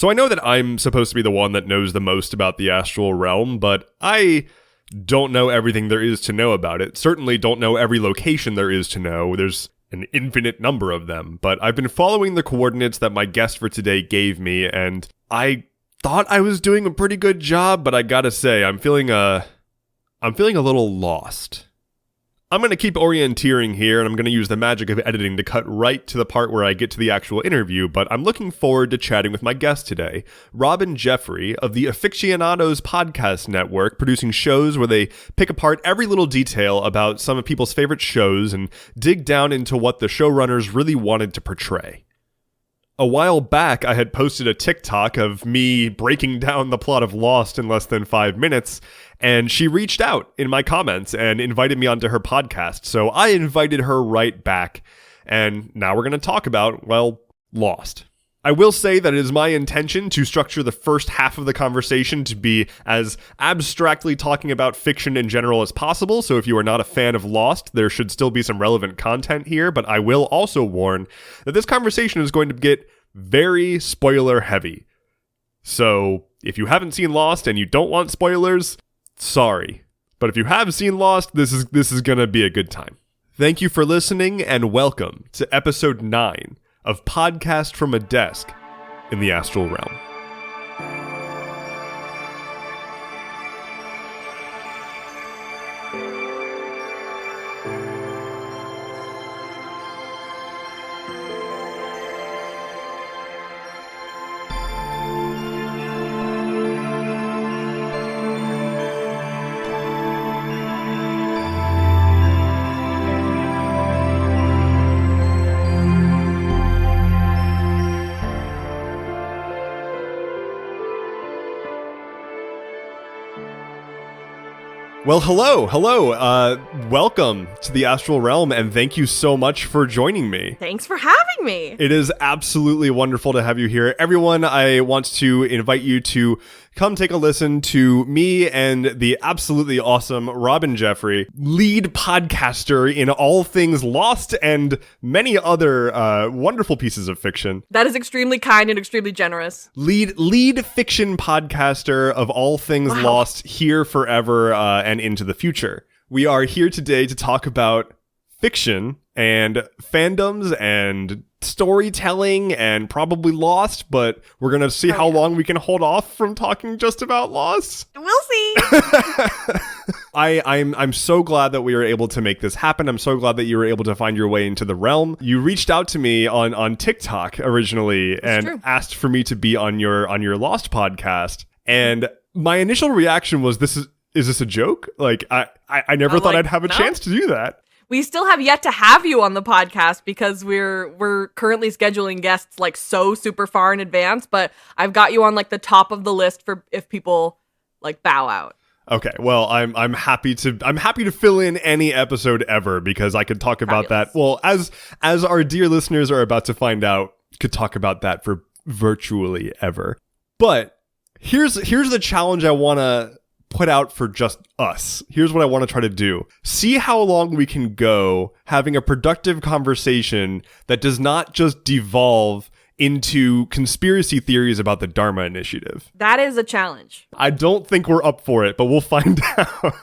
So I know that I'm supposed to be the one that knows the most about the Astral Realm, but I don't know everything there is to know about it. Certainly don't know every location there is to know. There's an infinite number of them, but I've been following the coordinates that my guest for today gave me, and I thought I was doing a pretty good job, but I gotta say, I'm feeling a little lost. I'm going to keep orienteering here, and I'm going to use the magic of editing to cut right to the part where I get to the actual interview, but I'm looking forward to chatting with my guest today, Robyn Jeffrey of the Aficionados podcast network, producing shows where they pick apart every little detail about some of people's favorite shows and dig down into what the showrunners really wanted to portray. A while back, I had posted a TikTok of me breaking down the plot of Lost in less than 5 minutes, and she reached out in my comments and invited me onto her podcast, so I invited her right back, and now we're going to talk about, well, Lost. I will say that it is my intention to structure the first half of the conversation to be as abstractly talking about fiction in general as possible, so if you are not a fan of Lost, there should still be some relevant content here, but I will also warn that this conversation is going to get very spoiler heavy. So if you haven't seen Lost and you don't want spoilers, sorry. But if you have seen Lost, this is going to be a good time. Thank you for listening, and welcome to episode 9 of Podcast from a Desk in the Astral Realm. Well, hello. Welcome to the Astral Realm, and thank you so much for joining me. Thanks for having me. It is absolutely wonderful to have you here. Everyone, I want to invite you to come take a listen to me and the absolutely awesome Robyn Jeffrey, lead podcaster in all things Lost and many other wonderful pieces of fiction. That is extremely kind and extremely generous. Lead fiction podcaster of all things Lost, here forever and into the future. We are here today to talk about fiction and fandoms and storytelling and probably Lost, but we're going to see how long we can hold off from talking just about Lost. We'll see. I'm so glad that we were able to make this happen. I'm so glad that you were able to find your way into the realm. You reached out to me on TikTok originally and asked for me to be on your Lost podcast. And my initial reaction was, is this a joke? Like, I never thought I'd have a chance to do that. We still have yet to have you on the podcast because we're currently scheduling guests like so super far in advance, but I've got you on like the top of the list for if people like bow out. Okay, well, I'm happy to fill in any episode ever because I could talk about that. Well, as our dear listeners are about to find out, could talk about that for virtually ever. But here's the challenge I want to put out for just us. Here's what I want to try to do. See how long we can go having a productive conversation that does not just devolve into conspiracy theories about the Dharma Initiative. That is a challenge. I don't think we're up for it, but we'll find out.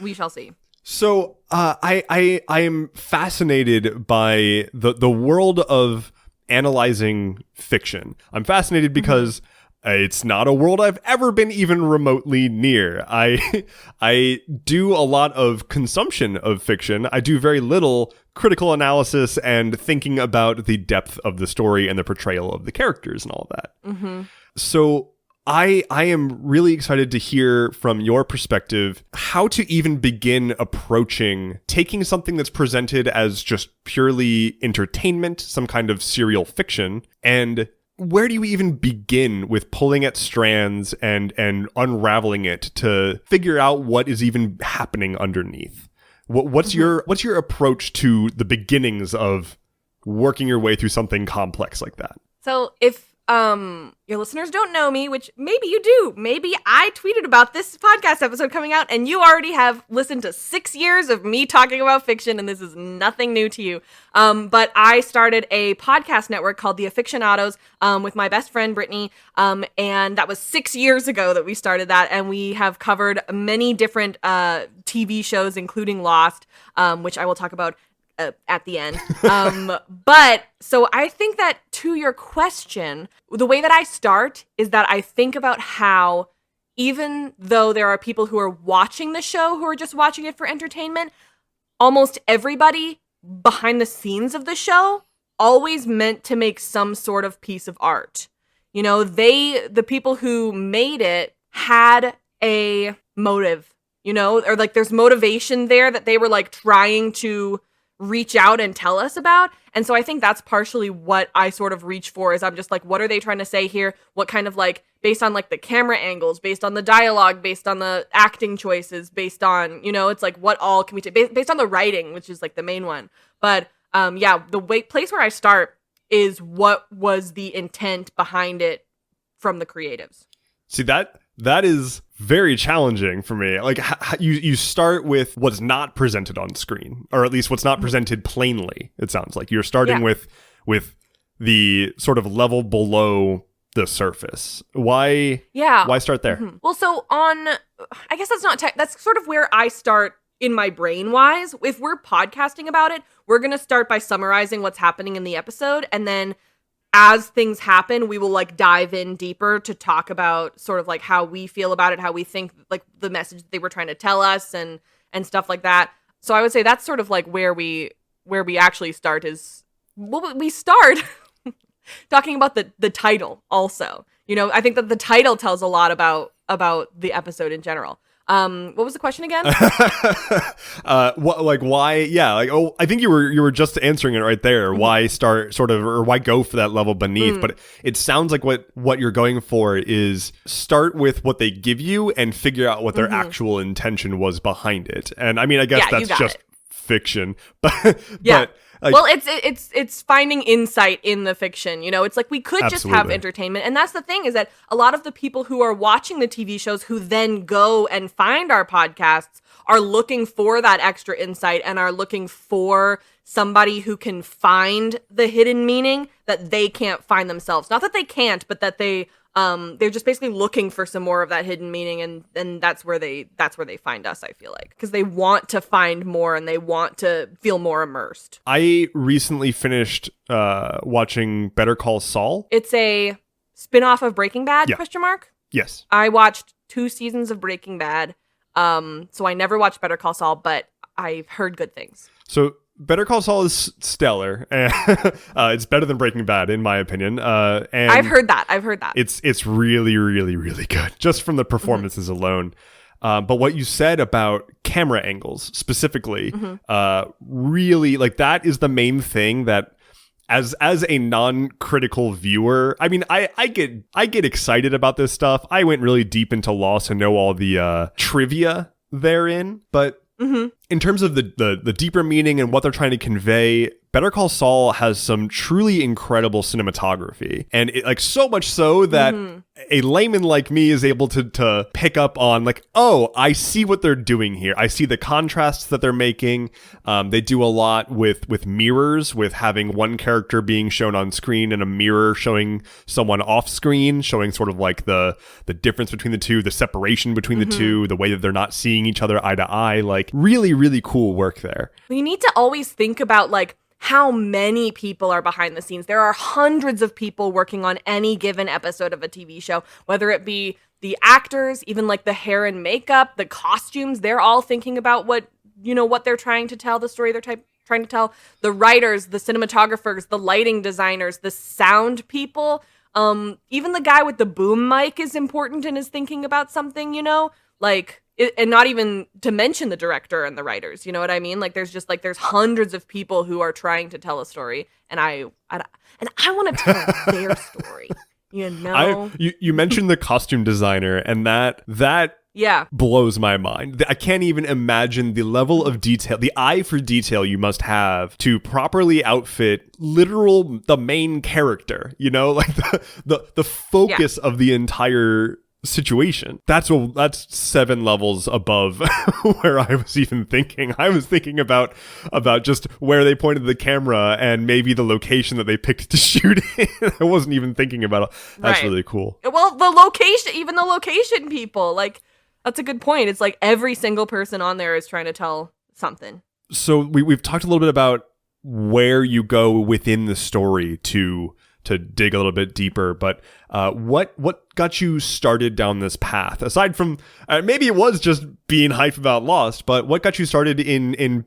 We shall see. So I am fascinated by the world of analyzing fiction. I'm fascinated because it's not a world I've ever been even remotely near. I do a lot of consumption of fiction. I do very little critical analysis and thinking about the depth of the story and the portrayal of the characters and all that. Mm-hmm. So I am really excited to hear from your perspective how to even begin approaching taking something that's presented as just purely entertainment, some kind of serial fiction, and where do you even begin with pulling at strands and unraveling it to figure out what is even happening underneath? What's your approach to the beginnings of working your way through something complex like that? So if your listeners don't know me, which maybe you do. Maybe I tweeted about this podcast episode coming out and you already have listened to 6 years of me talking about fiction, and this is nothing new to you. But I started a podcast network called The Afictionados with my best friend Brittany, and that was 6 years ago that we started that, and we have covered many different TV shows, including Lost, which I will talk about at the end. But so I think that to your question, the way that I start is that I think about how even though there are people who are watching the show who are just watching it for entertainment, almost everybody behind the scenes of the show always meant to make some sort of piece of art. You know, the people who made it had a motive, you know, or like there's motivation there that they were like trying to reach out and tell us about. And so I think that's partially what I sort of reach for, is I'm just like, what are they trying to say here? What kind of like, based on like the camera angles, based on the dialogue, based on the acting choices, based on, you know, it's like, what all can we take, based on the writing, which is like the main one. But yeah, the place where I start is what was the intent behind it from the creatives. See, that is very challenging for me. Like you start with what's not presented on screen, or at least what's not presented plainly. It sounds like you're starting with the sort of level below the surface. Why start there? Mm-hmm. Well, so I guess that's not that's sort of where I start in my brain wise. If we're podcasting about it, we're going to start by summarizing what's happening in the episode, and then as things happen, we will like dive in deeper to talk about sort of like how we feel about it, how we think like the message that they were trying to tell us and stuff like that. So I would say that's sort of like where we actually start is, well, we start talking about the title also. You know, I think that the title tells a lot about the episode in general. What was the question again? Why? Yeah, like, oh, I think you were just answering it right there. Mm-hmm. Why start sort of, or why go for that level beneath? But it sounds like what you're going for is start with what they give you and figure out what their actual intention was behind it. And I mean, I guess that's just fiction, but yeah. But, like, well, it's finding insight in the fiction. You know, it's like we could just have entertainment. And that's the thing, is that a lot of the people who are watching the TV shows who then go and find our podcasts are looking for that extra insight and are looking for somebody who can find the hidden meaning that they can't find themselves. Not that they can't, but that they're just basically looking for some more of that hidden meaning, and that's where they find us, I feel like, because they want to find more and they want to feel more immersed. I recently finished watching Better Call Saul. It's a spin-off of Breaking Bad, ? Yes. I watched 2 seasons of Breaking Bad, so I never watched Better Call Saul, but I've heard good things. So Better Call Saul is stellar. It's better than Breaking Bad, in my opinion. And I've heard that. It's really, really, really good, just from the performances alone. But what you said about camera angles specifically, really, like, that is the main thing that, as a non-critical viewer, I mean, I get excited about this stuff. I went really deep into Lost and know all the trivia therein, but in terms of the deeper meaning and what they're trying to convey, Better Call Saul has some truly incredible cinematography, and it, like, so much so that a layman like me is able to pick up on, like, oh, I see what they're doing here. I see the contrasts that they're making. They do a lot with mirrors, with having one character being shown on screen and a mirror showing someone off screen, showing sort of like the difference between the two, the separation between the two, the way that they're not seeing each other eye to eye. Like, really, really cool work there. You need to always think about, like, how many people are behind the scenes. There are hundreds of people working on any given episode of a TV show, whether it be the actors, even like the hair and makeup, the costumes. They're all thinking about what they're trying to tell, the story they're trying to tell. The writers, the cinematographers, the lighting designers, the sound people. Even the guy with the boom mic is important and is thinking about something, and not even to mention the director and the writers, you know what I mean? Like, there's hundreds of people who are trying to tell a story, and I want to tell their story, you know? You mentioned the costume designer, and that Yeah. blows my mind. I can't even imagine the level of detail, the eye for detail you must have to properly outfit the main character, like the focus of the entire situation. That's 7 levels above where I was even thinking. I was thinking about just where they pointed the camera and maybe the location that they picked to shoot in. I wasn't even thinking about it. That's Right. really cool. Well, even the location people, like, that's a good point. It's like every single person on there is trying to tell something. So we've talked a little bit about where you go within the story to dig a little bit deeper, but what got you started down this path? Aside from maybe it was just being hyped about Lost, but what got you started in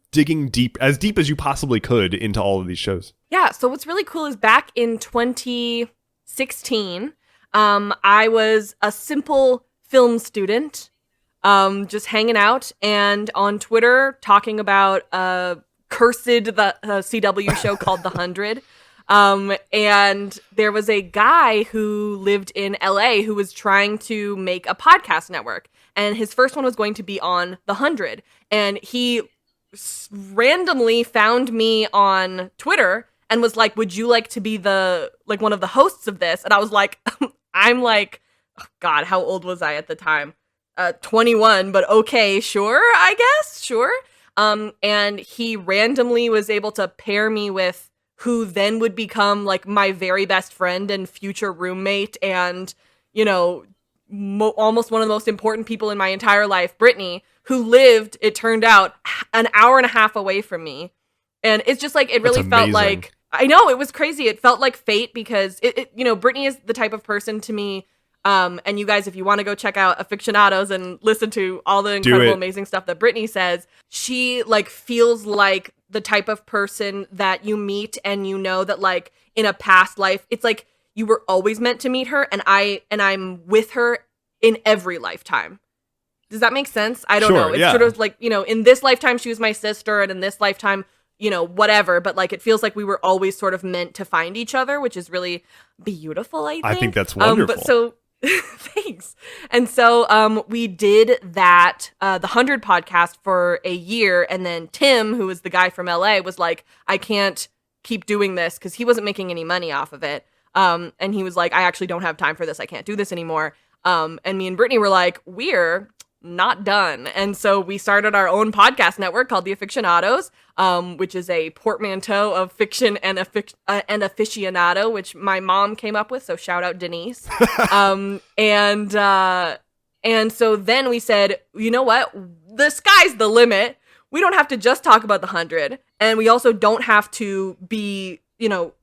digging deep as you possibly could into all of these shows? Yeah, so what's really cool is back in 2016, I was a simple film student, just hanging out and on Twitter talking about cursed the CW show called The 100. And there was a guy who lived in LA who was trying to make a podcast network, and his first one was going to be on The 100. And he randomly found me on Twitter and was like, "Would you like to be one of the hosts of this?" And I was like, I'm like, oh God, how old was I at the time? 21, but okay, sure, I guess, sure. And he randomly was able to pair me with who then would become like my very best friend and future roommate and, almost one of the most important people in my entire life, Brittany, who lived, it turned out, an hour and a half away from me. And it's just like, it really felt like, I know, it was crazy. It felt like fate because Brittany is the type of person to me. And you guys, if you want to go check out Aficionados and listen to all the incredible, amazing stuff that Brittany says, she like feels like the type of person that you meet and that like in a past life, it's like you were always meant to meet her, and I'm with her in every lifetime. Does that make sense? I don't know. It's sort of like, in this lifetime she was my sister, and in this lifetime, whatever, but like it feels like we were always sort of meant to find each other, which is really beautiful, I think. I think that's wonderful. But so thanks. And so we did that, the 100 podcast for a year. And then Tim, who was the guy from LA, was like, I can't keep doing this because he wasn't making any money off of it. And he was like, I actually don't have time for this. I can't do this anymore. And me and Brittany were like, we're not done. And so we started our own podcast network called The Aficionados, which is a portmanteau of fiction and aficionado, which my mom came up with. So shout out Denise. And so then we said, you know what? The sky's the limit. We don't have to just talk about the 100. And we also don't have to be,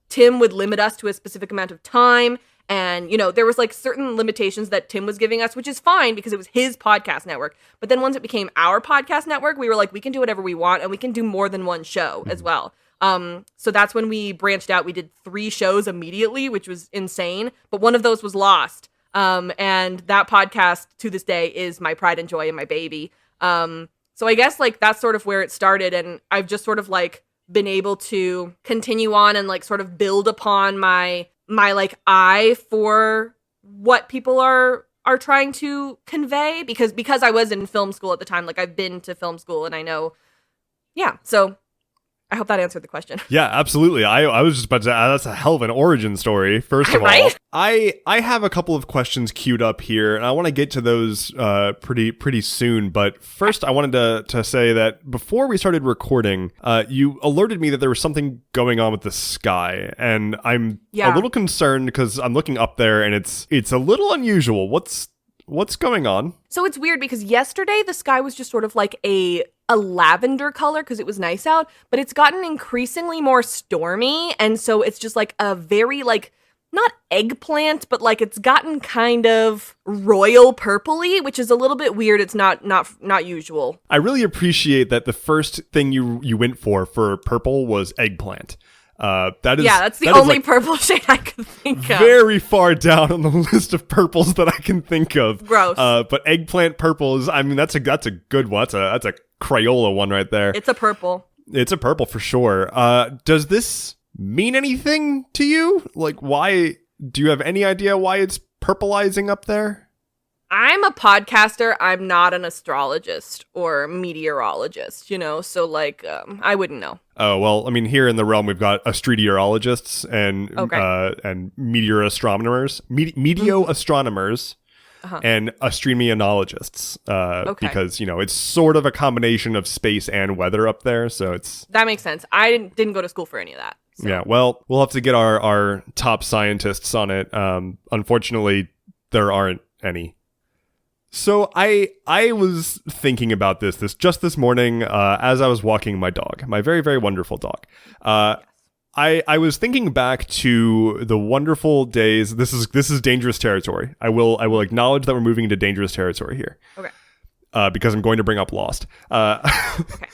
Tim would limit us to a specific amount of time. And, there was like certain limitations that Tim was giving us, which is fine because it was his podcast network. But then once it became our podcast network, we were like, we can do whatever we want and we can do more than one show as well. So that's when we branched out. We did 3 shows immediately, which was insane. But one of those was Lost. And that podcast to this day is my pride and joy and my baby. So I guess like that's sort of where it started. And I've just sort of like been able to continue on and like sort of build upon my like eye for what people are trying to convey because I was in film school at the time. Like I've been to film school and I know. Yeah. So I hope that answered the question. Yeah, absolutely. I was just about to say, that's a hell of an origin story, first of right? all. I have a couple of questions queued up here, and I want to get to those pretty soon. But first, I wanted to say that before we started recording, you alerted me that there was something going on with the sky, and I'm a little concerned because I'm looking up there, and it's a little unusual. What's going on? So it's weird because yesterday the sky was just sort of like a lavender color because it was nice out, but it's gotten increasingly more stormy, and so it's just like a very like not eggplant, but like it's gotten kind of royal purpley, which is a little bit weird. It's not usual. I really appreciate that the first thing you went for purple was eggplant. That's the only purple shade I could think of. Very far down on the list of purples that I can think of. Gross. But eggplant purple is, I mean, that's a good one. That's a Crayola one right there. It's a purple. It's a purple for sure. Does this mean anything to you? Like, why? Do you have any idea why it's purplizing up there? I'm a podcaster. I'm not an astrologist or meteorologist, so like I wouldn't know. Oh, well, I mean, here in the realm, we've got astrologists Okay. and meteor astronomers, meteo astronomers, and astronomiologists, Okay. because, it's sort of a combination of space and weather up there. So it's... That makes sense. I didn't go to school for any of that. So. Yeah, well, we'll have to get our top scientists on it. Unfortunately, there aren't any. So I was thinking about this morning as I was walking my dog, my very, very wonderful dog. I was thinking back to the wonderful days. This is dangerous territory. I will acknowledge that we're moving into dangerous territory here. Okay. Because I'm going to bring up Lost. Okay.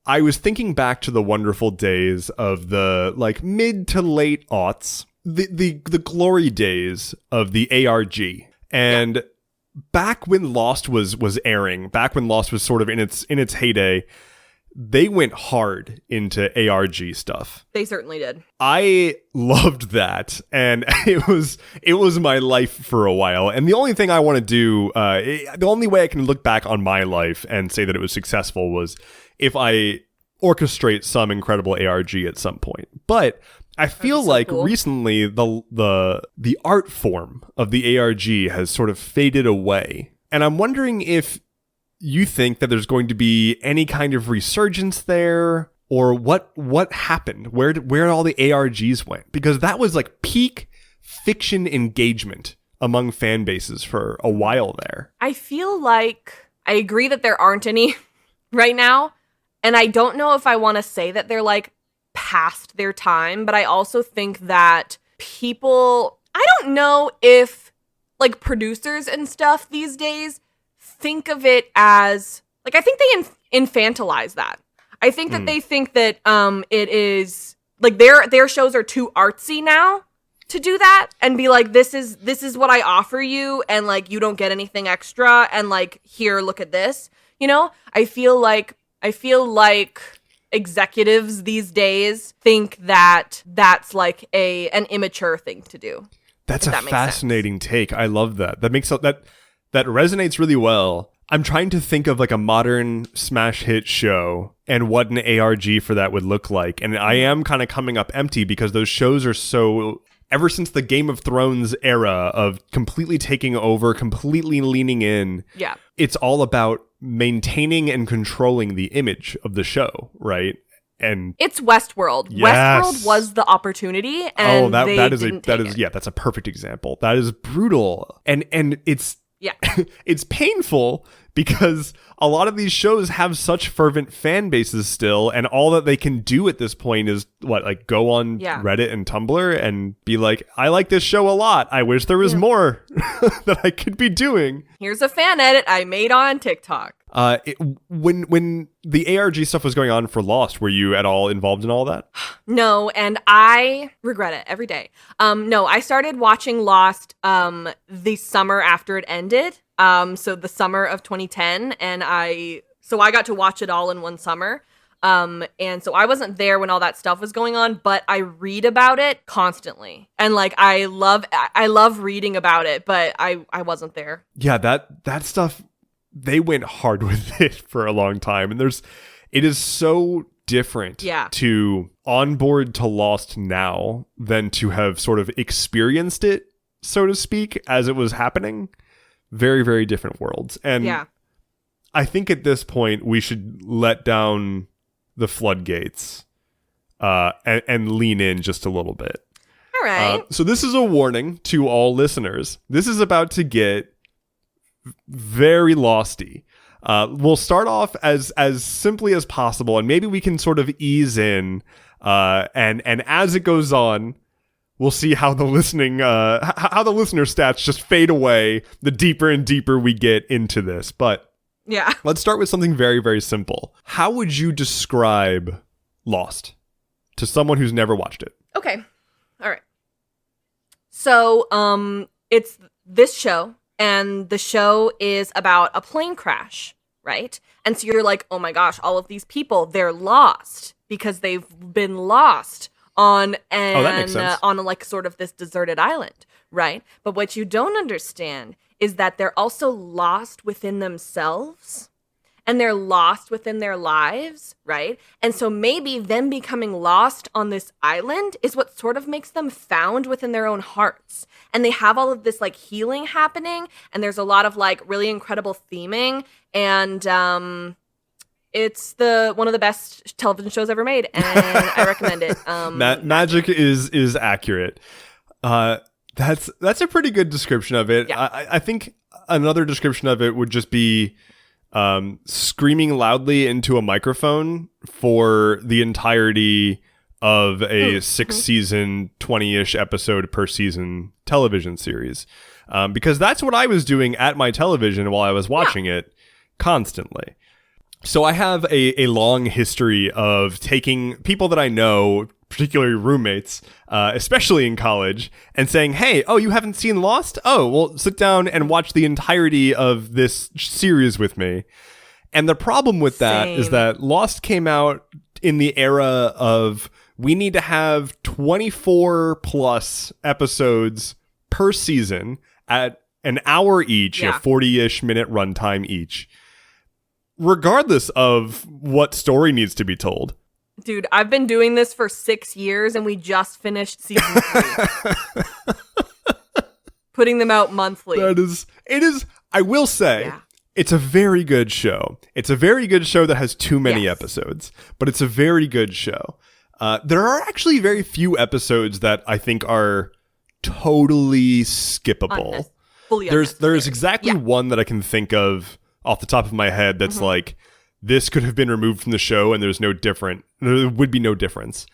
I was thinking back to the wonderful days of the mid to late aughts, the glory days of the ARG, and back when Lost was airing, back when Lost was sort of in its heyday, they went hard into ARG stuff. They certainly did. I loved that, and it was my life for a while. And the only thing I want to do, the only way I can look back on my life and say that it was successful was if I orchestrate some incredible ARG at some point. But I feel like cool. Recently the art form of the ARG has sort of faded away. And I'm wondering if you think that there's going to be any kind of resurgence there, or what happened? Where all the ARGs went? Because that was like peak fiction engagement among fan bases for a while there. I feel like I agree that there aren't any right now. And I don't know if I want to say that they're like past their time, but I also think that people, I don't know if like producers and stuff these days think of it as like, I think they infantilize that. I think that they think that it is like their shows are too artsy now to do that and be like, this is what I offer you, and like you don't get anything extra, and like here, look at this. I feel like executives these days think that that's like an immature thing to do. That's a fascinating take. I love that. That makes that resonates really well. I'm trying to think of like a modern smash hit show and what an ARG for that would look like. And I am kind of coming up empty because those shows are so, ever since the Game of Thrones era of completely taking over, completely leaning in. Yeah. It's all about maintaining and controlling the image of the show, right? And it's Westworld. Yes. Westworld was the opportunity, and that's a perfect example. That is brutal. And it's it's painful because a lot of these shows have such fervent fan bases still, and all that they can do at this point is go on Reddit and Tumblr and be like, I like this show a lot. I wish there was more that I could be doing. Here's a fan edit I made on TikTok. When the ARG stuff was going on for Lost, were you at all involved in all that? No, and I regret it every day. No, I started watching Lost the summer after it ended. So the summer of 2010, and I got to watch it all in one summer. And so I wasn't there when all that stuff was going on, but I read about it constantly. And like I love reading about it, but I wasn't there. Yeah, that stuff, they went hard with it for a long time, and it is so different to onboard to Lost now than to have sort of experienced it, so to speak, as it was happening. Very, very different worlds. And I think at this point we should let down the floodgates and lean in just a little bit. All right. So this is a warning to all listeners. This is about to get very losty. We'll start off as simply as possible, and maybe we can sort of ease in. And as it goes on, we'll see how the listener stats just fade away the deeper and deeper we get into this. But let's start with something very, very simple. How would you describe Lost to someone who's never watched it? Okay. All right. So, it's this show. And the show is about a plane crash, right? And so you're like, oh my gosh, all of these people, they're lost because they've been lost on like sort of this deserted island, right? But what you don't understand is that they're also lost within themselves. And they're lost within their lives, right? And so maybe them becoming lost on this island is what sort of makes them found within their own hearts. And they have all of this like healing happening, and there's a lot of like really incredible theming, and it's one of the best television shows ever made, and I recommend it. Magic is accurate. That's a pretty good description of it. Yeah. I think another description of it would just be screaming loudly into a microphone for the entirety of a 6-season, 20-ish episode per season television series. Because that's what I was doing at my television while I was watching it constantly. So I have a long history of taking people that I know, particularly roommates, especially in college, and saying, hey, oh, you haven't seen Lost? Oh, well, sit down and watch the entirety of this series with me. And the problem with that is that Lost came out in the era of we need to have 24 plus episodes per season at an hour each, a 40-ish minute runtime each, regardless of what story needs to be told. Dude, I've been doing this for 6 years, and we just finished season 3. Putting them out monthly. It is, I will say, it's a very good show. It's a very good show that has too many episodes, but it's a very good show. There are actually very few episodes that I think are totally skippable. There's exactly one that I can think of off the top of my head that's like, this could have been removed from the show and there would be no difference.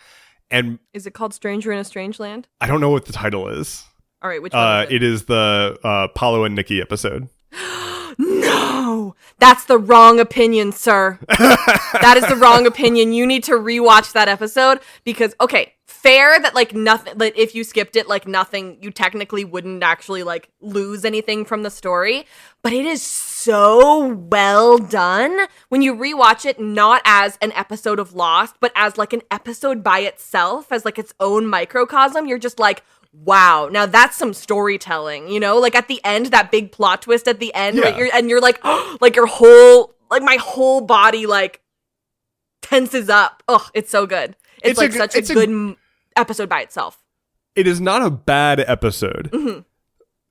And is it called Stranger in a Strange Land? I don't know what the title is. All right, which one is it? It is the Paulo and Nikki episode. No, that's the wrong opinion, sir. That is the wrong opinion. You need to rewatch that episode because, okay, fair that like nothing, like if you skipped it, like nothing, you technically wouldn't actually like lose anything from the story, but it is so well done when you rewatch it, not as an episode of Lost, but as like an episode by itself, as like its own microcosm. You're just like, wow, now that's some storytelling, you know, like at the end, that big plot twist at the end, right? You're like, oh, like your whole, like my whole body like tenses up. Oh, it's so good. It's like such a good episode by itself. It is not a bad episode.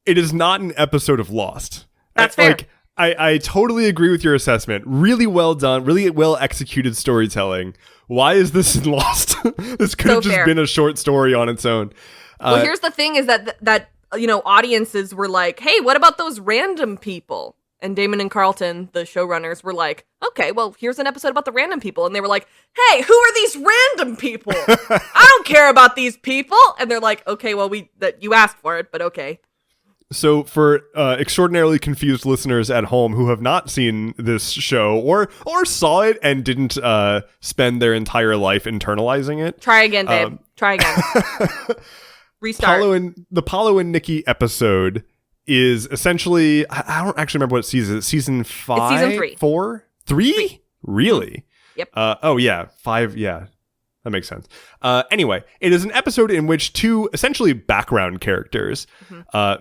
It is not an episode of Lost. That's fair. Like, I totally agree with your assessment. Really well done, really well executed storytelling. Why is this in Lost? This could have just been a short story on its own. Well, here's the thing is that you know, audiences were like, hey, what about those random people? And Damon and Carlton, the showrunners, were like, okay, well, here's an episode about the random people. And they were like, hey, who are these random people? I don't care about these people. And they're like, okay, well, you asked for it, but okay. So for extraordinarily confused listeners at home who have not seen this show or saw it and didn't spend their entire life internalizing it. Try again, babe. Try again. Restart. The Paulo and Nikki episode is essentially, I don't actually remember what season. Is it season 5? It's season 3. 4? 3? Really? Yep. Oh yeah, 5. Yeah, that makes sense. Anyway, it is an episode in which two essentially background characters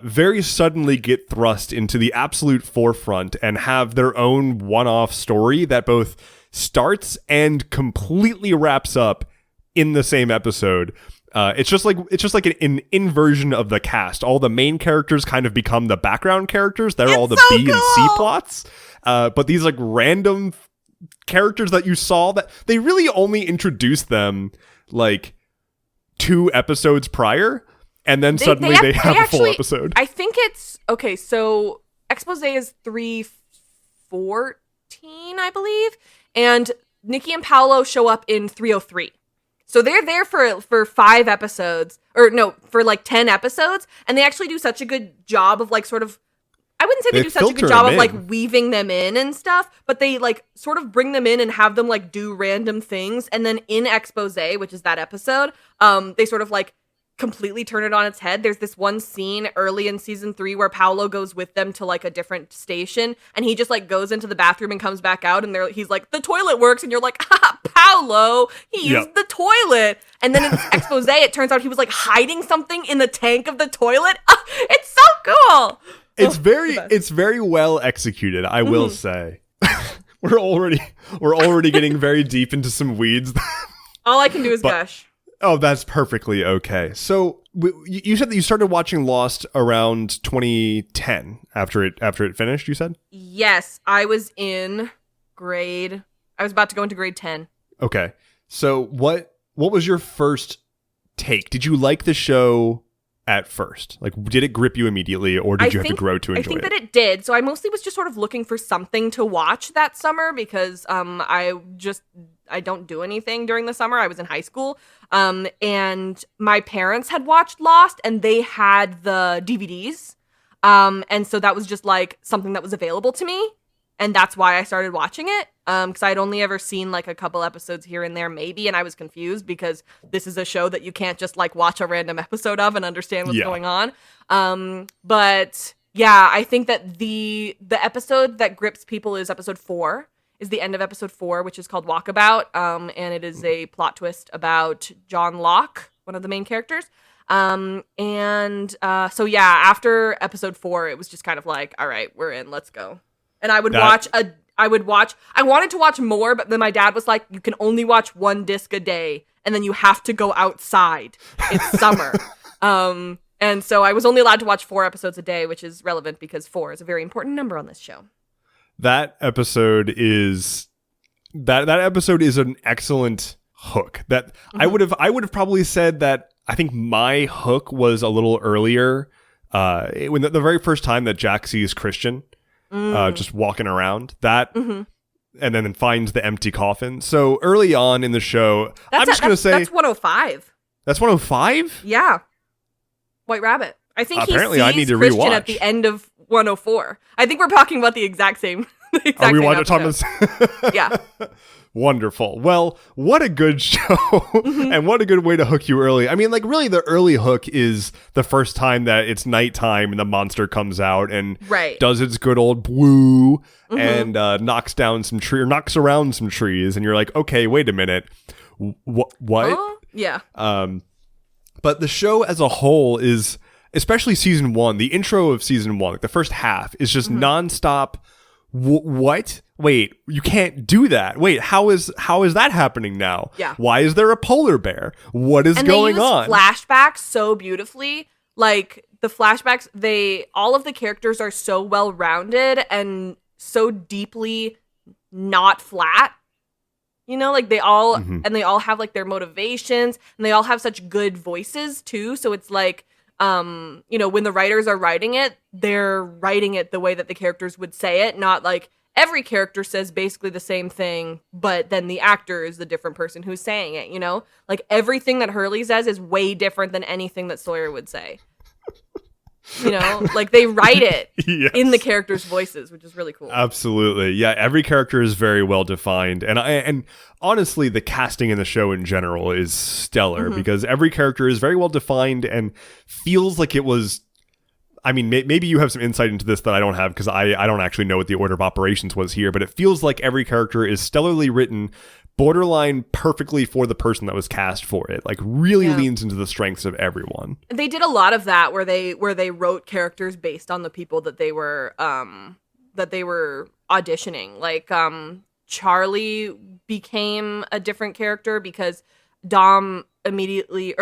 very suddenly get thrust into the absolute forefront and have their own one-off story that both starts and completely wraps up in the same episode. It's just like an inversion of the cast. All the main characters kind of become the background characters. They're all the so B and C plots. But these like random characters that you saw, that they really only introduced them like 2 episodes prior, and then suddenly they have a full episode. I think it's okay. So Expose is 314, I believe, and Nikki and Paolo show up in 303. So they're there for 5 episodes, or no, for like 10 episodes, and they actually do such a good job of like sort of, I wouldn't say they do such a good job of like weaving them in and stuff, but they like sort of bring them in and have them like do random things, and then in Expose, which is that episode, they sort of like completely turn it on its head. There's this one scene early in season 3 where Paolo goes with them to like a different station, and he just like goes into the bathroom and comes back out, and he's like, the toilet works, and you're like, ha, Paolo, he used the toilet. And then in this expose, it turns out he was like hiding something in the tank of the toilet. It's so cool. It's very well executed, I will say. We're already getting very deep into some weeds. All I can do is gush. Oh, that's perfectly okay. So you said that you started watching Lost around 2010 after it finished, you said? Yes, I was about to go into grade 10. Okay. So what was your first take? Did you like the show at first? Like, did it grip you immediately, or did you have to grow to enjoy it? I think that it did. So I mostly was just sort of looking for something to watch that summer because I don't do anything during the summer. I was in high school. And my parents had watched Lost, and they had the DVDs. And so that was just like something that was available to me. And that's why I started watching it. Because I'd only ever seen like a couple episodes here and there maybe. And I was confused because this is a show that you can't just like watch a random episode of and understand what's going on. But yeah, I think that the episode that grips people is episode 4. Is the end of episode 4, which is called Walkabout, and it is a plot twist about John Locke, one of the main characters. So yeah, after episode 4, it was just kind of like, all right, we're in, let's go. And I wanted to watch more, but then my dad was like, you can only watch 1 disc a day, and then you have to go outside. It's summer. And so I was only allowed to watch 4 episodes a day, which is relevant because 4 is a very important number on this show. That episode is an excellent hook. That I would have probably said that I think my hook was a little earlier. When the very first time that Jack sees Christian just walking around, that and then finds the empty coffin. So early on in the show, that's 105. That's 105? Yeah. White Rabbit. I think apparently he sees I need to Christian rewatch at the end of 104. I think we're talking about the exact same. Are we talking about? Yeah. Wonderful. Well, what a good show, and what a good way to hook you early. I mean, like, really, the early hook is the first time that it's nighttime and the monster comes out and does its good old woo and knocks around some trees, and you're like, okay, wait a minute, what? Yeah. But the show as a whole is, especially season 1, the intro of season 1, like the first half, is just nonstop. What? Wait, you can't do that. Wait, how is that happening now? Yeah. Why is there a polar bear? What is going on? And they use flashbacks so beautifully. Like, the flashbacks, all of the characters are so well-rounded and so deeply not flat. You know, like they all have like their motivations, and they all have such good voices too. So it's like, when the writers are writing it, they're writing it the way that the characters would say it, not like every character says basically the same thing, but then the actor is the different person who's saying it, you know? Like everything that Hurley says is way different than anything that Sawyer would say. You know, like they write it in the characters' voices, which is really cool. Absolutely. Yeah, every character is very well defined. And honestly, the casting in the show in general is stellar because every character is very well defined and feels like it was. I mean, maybe you have some insight into this that I don't have because I don't actually know what the order of operations was here, but it feels like every character is stellarly written, borderline perfectly for the person that was cast for it. Like really leans into the strengths of everyone. They did a lot of that where they wrote characters based on the people that they were auditioning. Like Charlie became a different character because Dom initially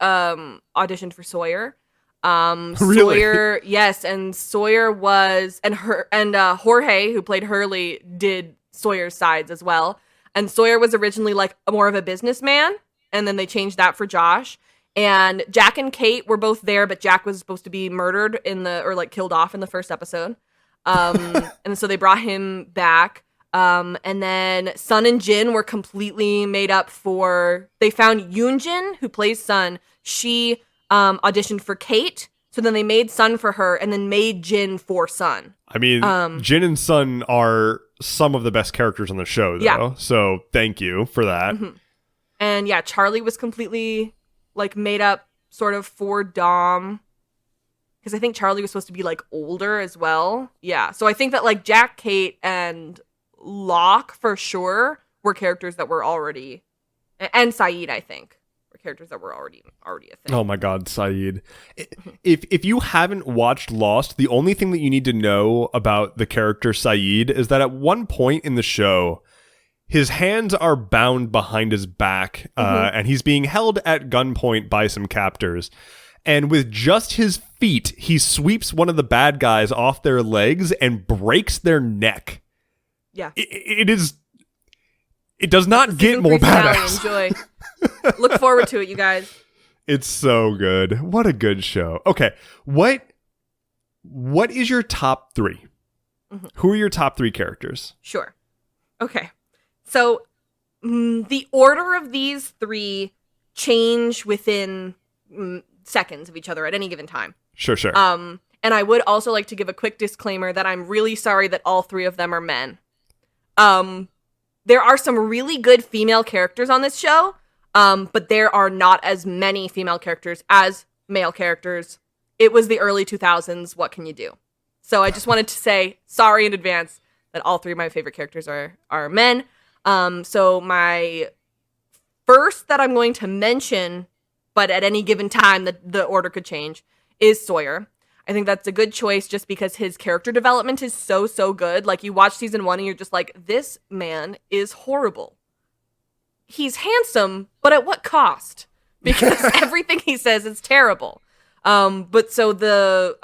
auditioned for Sawyer. Really? Sawyer, yes, and Sawyer was Jorge, who played Hurley, did Sawyer's sides as well. And Sawyer was originally like more of a businessman, and then they changed that for Josh. And Jack and Kate were both there, but Jack was supposed to be murdered killed off in the first episode. And so they brought him back. And then Sun and Jin were completely made up for. They found Yoonjin, who plays Sun. She auditioned for Kate, so then they made Sun for her, and then made Jin for Sun. I mean, Jin and Sun are some of the best characters on the show, though. Yeah. So thank you for that. Mm-hmm. And yeah, Charlie was completely like made up sort of for Dom. Because I think Charlie was supposed to be like older as well. Yeah. So I think that like Jack, Kate, and Locke for sure were characters that were already, and Saeed, I think, were characters that were already a thing. Oh my God, Saeed. If you haven't watched Lost, the only thing that you need to know about the character Saeed is that at one point in the show, his hands are bound behind his back, and he's being held at gunpoint by some captors. And with just his feet, he sweeps one of the bad guys off their legs and breaks their neck. Yeah. It does not get more badass. Enjoy. Look forward to it, you guys. It's so good. What a good show. Okay. What is your top 3? Mm-hmm. Who are your top 3 characters? Sure. Okay. So the order of these 3 change within seconds of each other at any given time. Sure. And I would also like to give a quick disclaimer that I'm really sorry that all 3 of them are men. There are some really good female characters on this show, but there are not as many female characters as male characters. It was the early 2000s. What can you do? So I just wanted to say sorry in advance that all 3 of my favorite characters are men. So my first that I'm going to mention, but at any given time, the order could change, is Sawyer. I think that's a good choice just because his character development is so good. Like, you watch season 1 and you're just like, this man is horrible. He's handsome, but at what cost? Because everything he says is terrible. But so the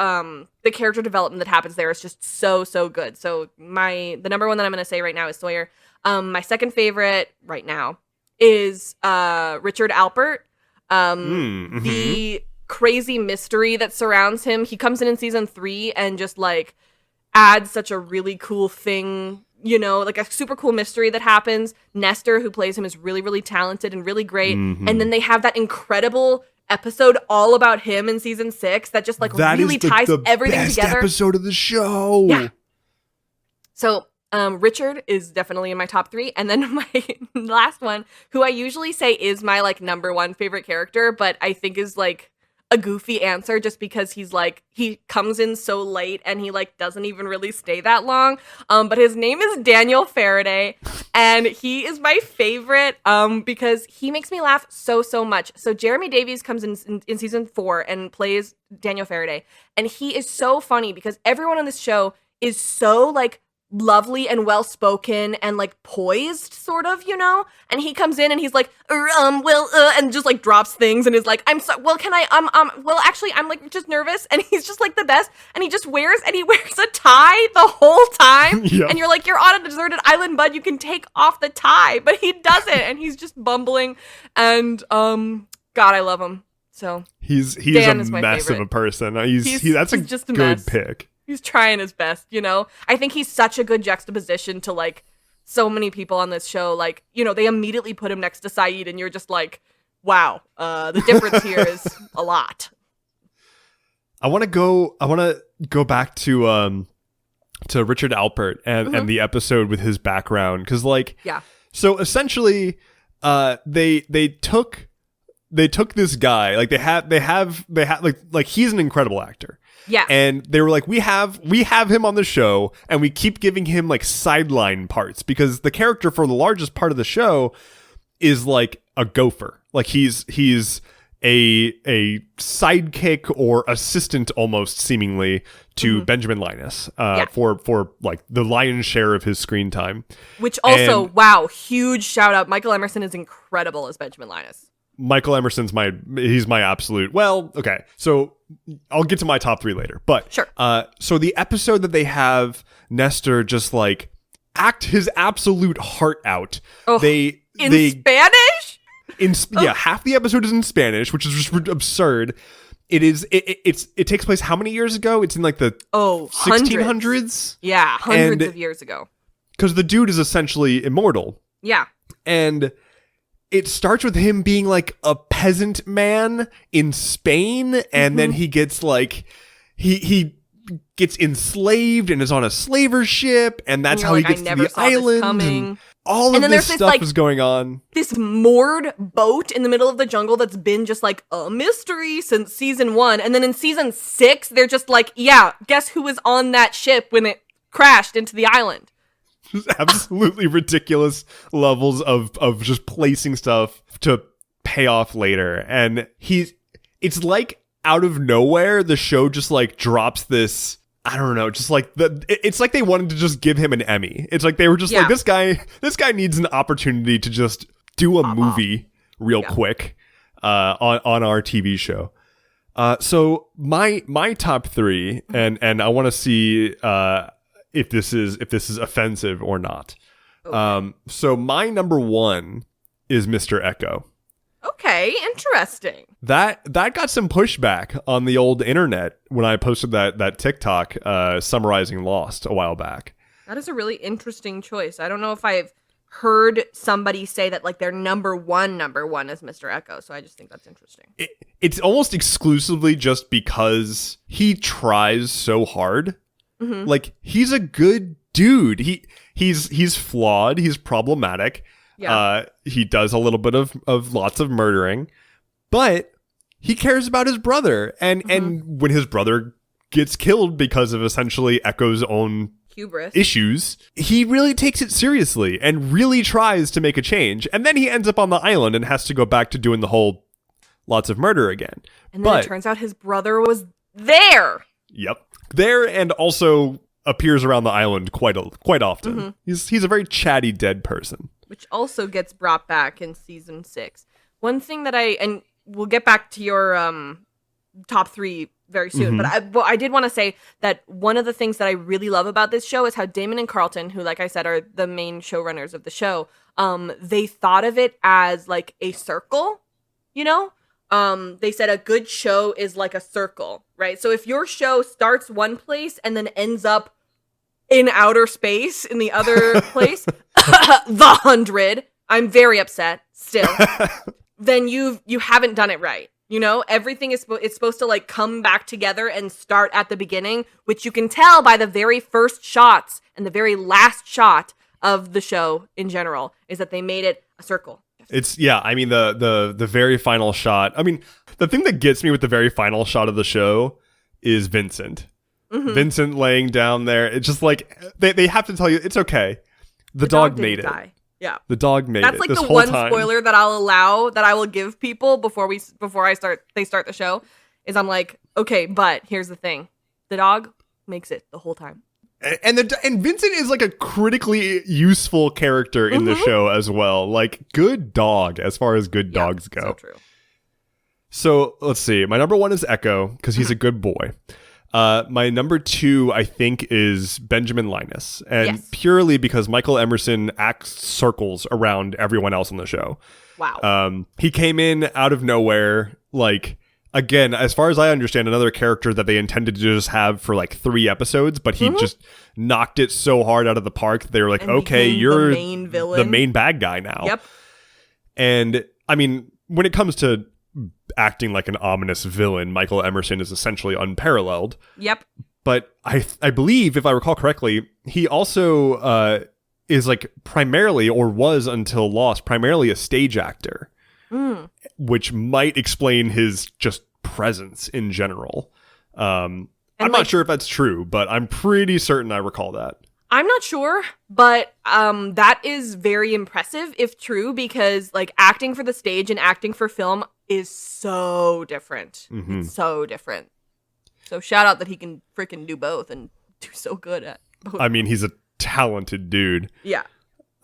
character development that happens there is just so good. So the number 1 that I'm going to say right now is Sawyer. My second favorite right now is Richard Alpert. The crazy mystery that surrounds him. He comes in season 3 and just like adds such a really cool thing, you know, like a super cool mystery that happens. Nestor, who plays him, is really talented and really great. And then they have that incredible episode all about him in season 6 that just like that really ties everything best together. Episode of the show. Yeah. So Richard is definitely in my top 3. And then my last one, who I usually say is my like number 1 favorite character, but I think is like a goofy answer just because he's like, he comes in so late and he like doesn't even really stay that long. But his name is Daniel Faraday, and he is my favorite because he makes me laugh so much. So Jeremy Davies comes in season 4 and plays Daniel Faraday, and he is so funny because everyone on this show is so like lovely and well-spoken and like poised, sort of, you know, and he comes in and he's like and just like drops things and is like, I'm so well, can I well, actually, I'm like just nervous, and he's just like the best, and he wears a tie the whole time. Yeah. And you're like, you're on a deserted island, bud, you can take off the tie, but he doesn't, and he's just bumbling, and God, I love him. So he's a mess of a person. That's just a good mess. Pick. He's trying his best, you know? I think he's such a good juxtaposition to, like, so many people on this show. Like, you know, they immediately put him next to Saeed, and you're just like, wow, the difference here is a lot. I want to go back to Richard Alpert and the episode with his background. Because, like, yeah. So, essentially, they took this guy, like, they have like, he's an incredible actor. Yeah. And they were like, we have him on the show, and we keep giving him like sideline parts because the character for the largest part of the show is like a gopher. Like he's a sidekick or assistant almost seemingly to Benjamin Linus for like the lion's share of his screen time. Which also, wow, huge shout out. Michael Emerson is incredible as Benjamin Linus. Michael Emerson's he's my absolute. Well, okay. So I'll get to my top 3 later. But sure. So the episode that they have Nestor just like act his absolute heart out. Oh, in Spanish? Yeah, half the episode is in Spanish, which is just absurd. It takes place how many years ago? It's in like the 1600s. Yeah, hundreds of years ago. Because the dude is essentially immortal. Yeah. And it starts with him being like a peasant man in Spain, and then he gets like he gets enslaved and is on a slaver ship, and that's how he gets to the island. And all of this stuff is going on. This moored boat in the middle of the jungle that's been just like a mystery since season 1. And then in season 6, they're just like, yeah, guess who was on that ship when it crashed into the island? Absolutely ridiculous levels of just placing stuff to pay off later. And it's like out of nowhere, the show just like drops this, I don't know, just like it's like they wanted to just give him an Emmy. It's like they were just like, this guy needs an opportunity to just do a movie real quick on our TV show. So my top 3, and I want to see if this is offensive or not. Okay. So my number 1 is Mr. Echo. Okay, interesting. That got some pushback on the old internet when I posted that TikTok summarizing Lost a while back. That is a really interesting choice. I don't know if I've heard somebody say that like their number one is Mr. Echo, so I just think that's interesting. It's almost exclusively just because he tries so hard. Mm-hmm. Like, he's a good dude. He's flawed. He's problematic. Yeah. He does a little bit of lots of murdering, but he cares about his brother. And when his brother gets killed because of essentially Echo's own hubris issues, he really takes it seriously and really tries to make a change. And then he ends up on the island and has to go back to doing the whole lots of murder again. And then it turns out his brother was there. Yep. There, and also appears around the island quite often. Mm-hmm. He's a very chatty dead person. Which also gets brought back in season 6. One thing that and we'll get back to your top 3 very soon, but I did want to say that one of the things that I really love about this show is how Damon and Carlton, who, like I said, are the main showrunners of the show, they thought of it as like a circle, you know? They said a good show is like a circle, right? So if your show starts one place and then ends up in outer space in the other place, the 100, I'm very upset still, then you haven't done it right. You know, everything is it's supposed to like come back together and start at the beginning, which you can tell by the very first shots and the very last shot of the show in general is that they made it a circle. It's I mean the very final shot. I mean, the thing that gets me with the very final shot of the show is Vincent. Mm-hmm. Vincent laying down there. It's just like they have to tell you it's okay. The dog made it. Die. Yeah. The dog made That's it. That's like this the whole one time. Spoiler that I'll allow, that I will give people before they start the show, is I'm like, okay, but here's the thing. The dog makes it the whole time. And Vincent is like a critically useful character in the show as well. Like, good dog as far as good dogs go. So true. So let's see. My number 1 is Echo because he's a good boy. My number 2, I think, is Benjamin Linus, and purely because Michael Emerson acts circles around everyone else on the show. Wow. He came in out of nowhere, like, again, as far as I understand, another character that they intended to just have for like 3 episodes, but he just knocked it so hard out of the park that they were like, and okay, you're the main villain, the main bad guy now. Yep. And I mean, when it comes to acting like an ominous villain, Michael Emerson is essentially unparalleled. Yep. But I believe, if I recall correctly, he also is like primarily, or was until Lost, primarily a stage actor, which might explain his just presence in general. I'm not sure if that's true, but I'm pretty certain I recall that. I'm not sure, but that is very impressive if true, because like acting for the stage and acting for film is so different. Mm-hmm. It's so different. So shout out that he can freaking do both and do so good at both. I mean, he's a talented dude. Yeah.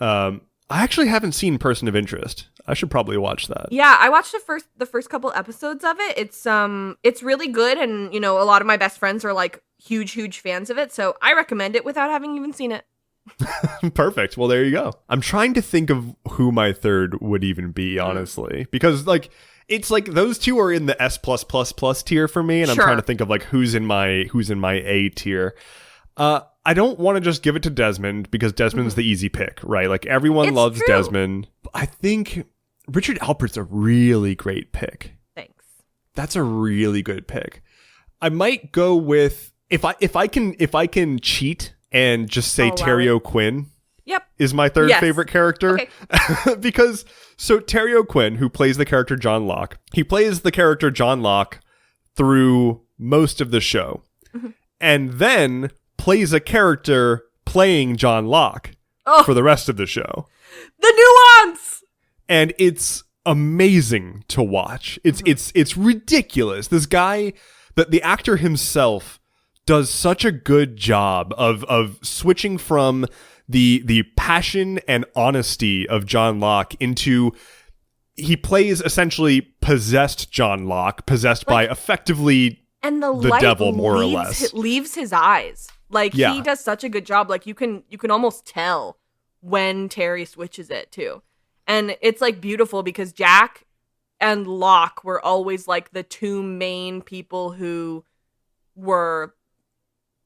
I actually haven't seen Person of Interest. I should probably watch that. Yeah, I watched the first couple episodes of it. It's really good, and you know, a lot of my best friends are like huge fans of it, so I recommend it without having even seen it. Perfect. Well, there you go. I'm trying to think of who my third would even be, honestly, because like it's like those two are in the S+++ tier for me, and I'm trying to think of like who's in my A tier. I don't want to just give it to Desmond because Desmond's the easy pick, right? Like everyone loves Desmond. I think Richard Alpert's a really great pick. Thanks. That's a really good pick. I might go with If I can cheat and just say Oh, Terry wow. O'Quinn Yep. is my third Yes. favorite character. Okay. Because, so Terry O'Quinn, who plays the character John Locke, he plays the character John Locke through most of the show. Mm-hmm. And then plays a character playing John Locke for the rest of the show. The nuance! And it's amazing to watch. It's ridiculous. This guy, the actor himself does such a good job of switching from the passion and honesty of John Locke into, he plays essentially possessed John Locke, possessed by effectively and the devil, more or less. Leaves his eyes. Like, Yeah. he does such a good job. Like, you can almost tell when Terry switches it too. And it's like beautiful because Jack and Locke were always like the two main people who were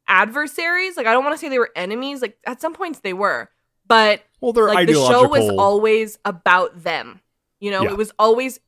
adversaries. Like, I don't want to say they were enemies. Like, at some points they were, but Well, they're like the ideological. show was always about them. You know, Yeah. it was always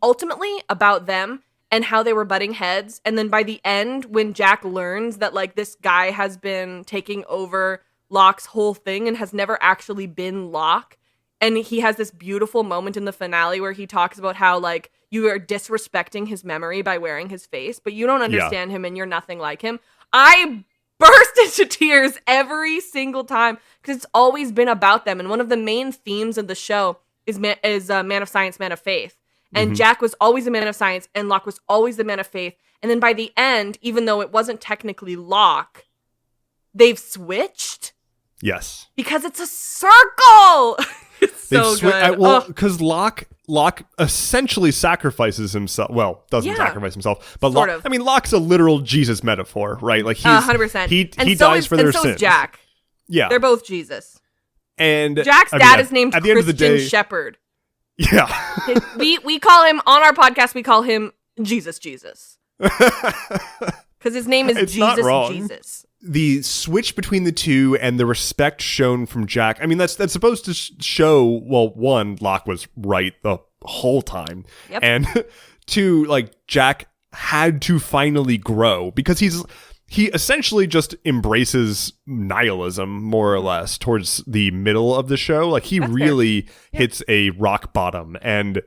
ultimately about them and how they were butting heads. And then by the end, when Jack learns that like this guy has been taking over Locke's whole thing and has never actually been Locke, and he has this beautiful moment in the finale where he talks about how like you are disrespecting his memory by wearing his face, but you don't understand him and you're nothing like him. I burst into tears every single time because it's always been about them. And one of the main themes of the show is man of science, man of faith. And Jack was always a man of science and Locke was always the man of faith. And then by the end, even though it wasn't technically Locke, they've switched. Yes. Because it's a circle. It's so good. Well, because Locke essentially sacrifices himself. Well, doesn't sacrifice himself, but sort of. I mean, Locke's a literal Jesus metaphor, right? Like he's 100%. He dies for their and so sins. is Jack. Yeah, They're both Jesus. and Jack's dad is named at the end of the Christian day, Shepherd. Yeah, we call him on our podcast. We call him Jesus, because his name is It's not Jesus. wrong. Jesus. The switch between the two and the respect shown from Jack. I mean, that's supposed to show. Well, one, Locke was right the whole time, and two, like Jack had to finally grow because he essentially just embraces nihilism more or less towards the middle of the show. Like he really hits a rock bottom, and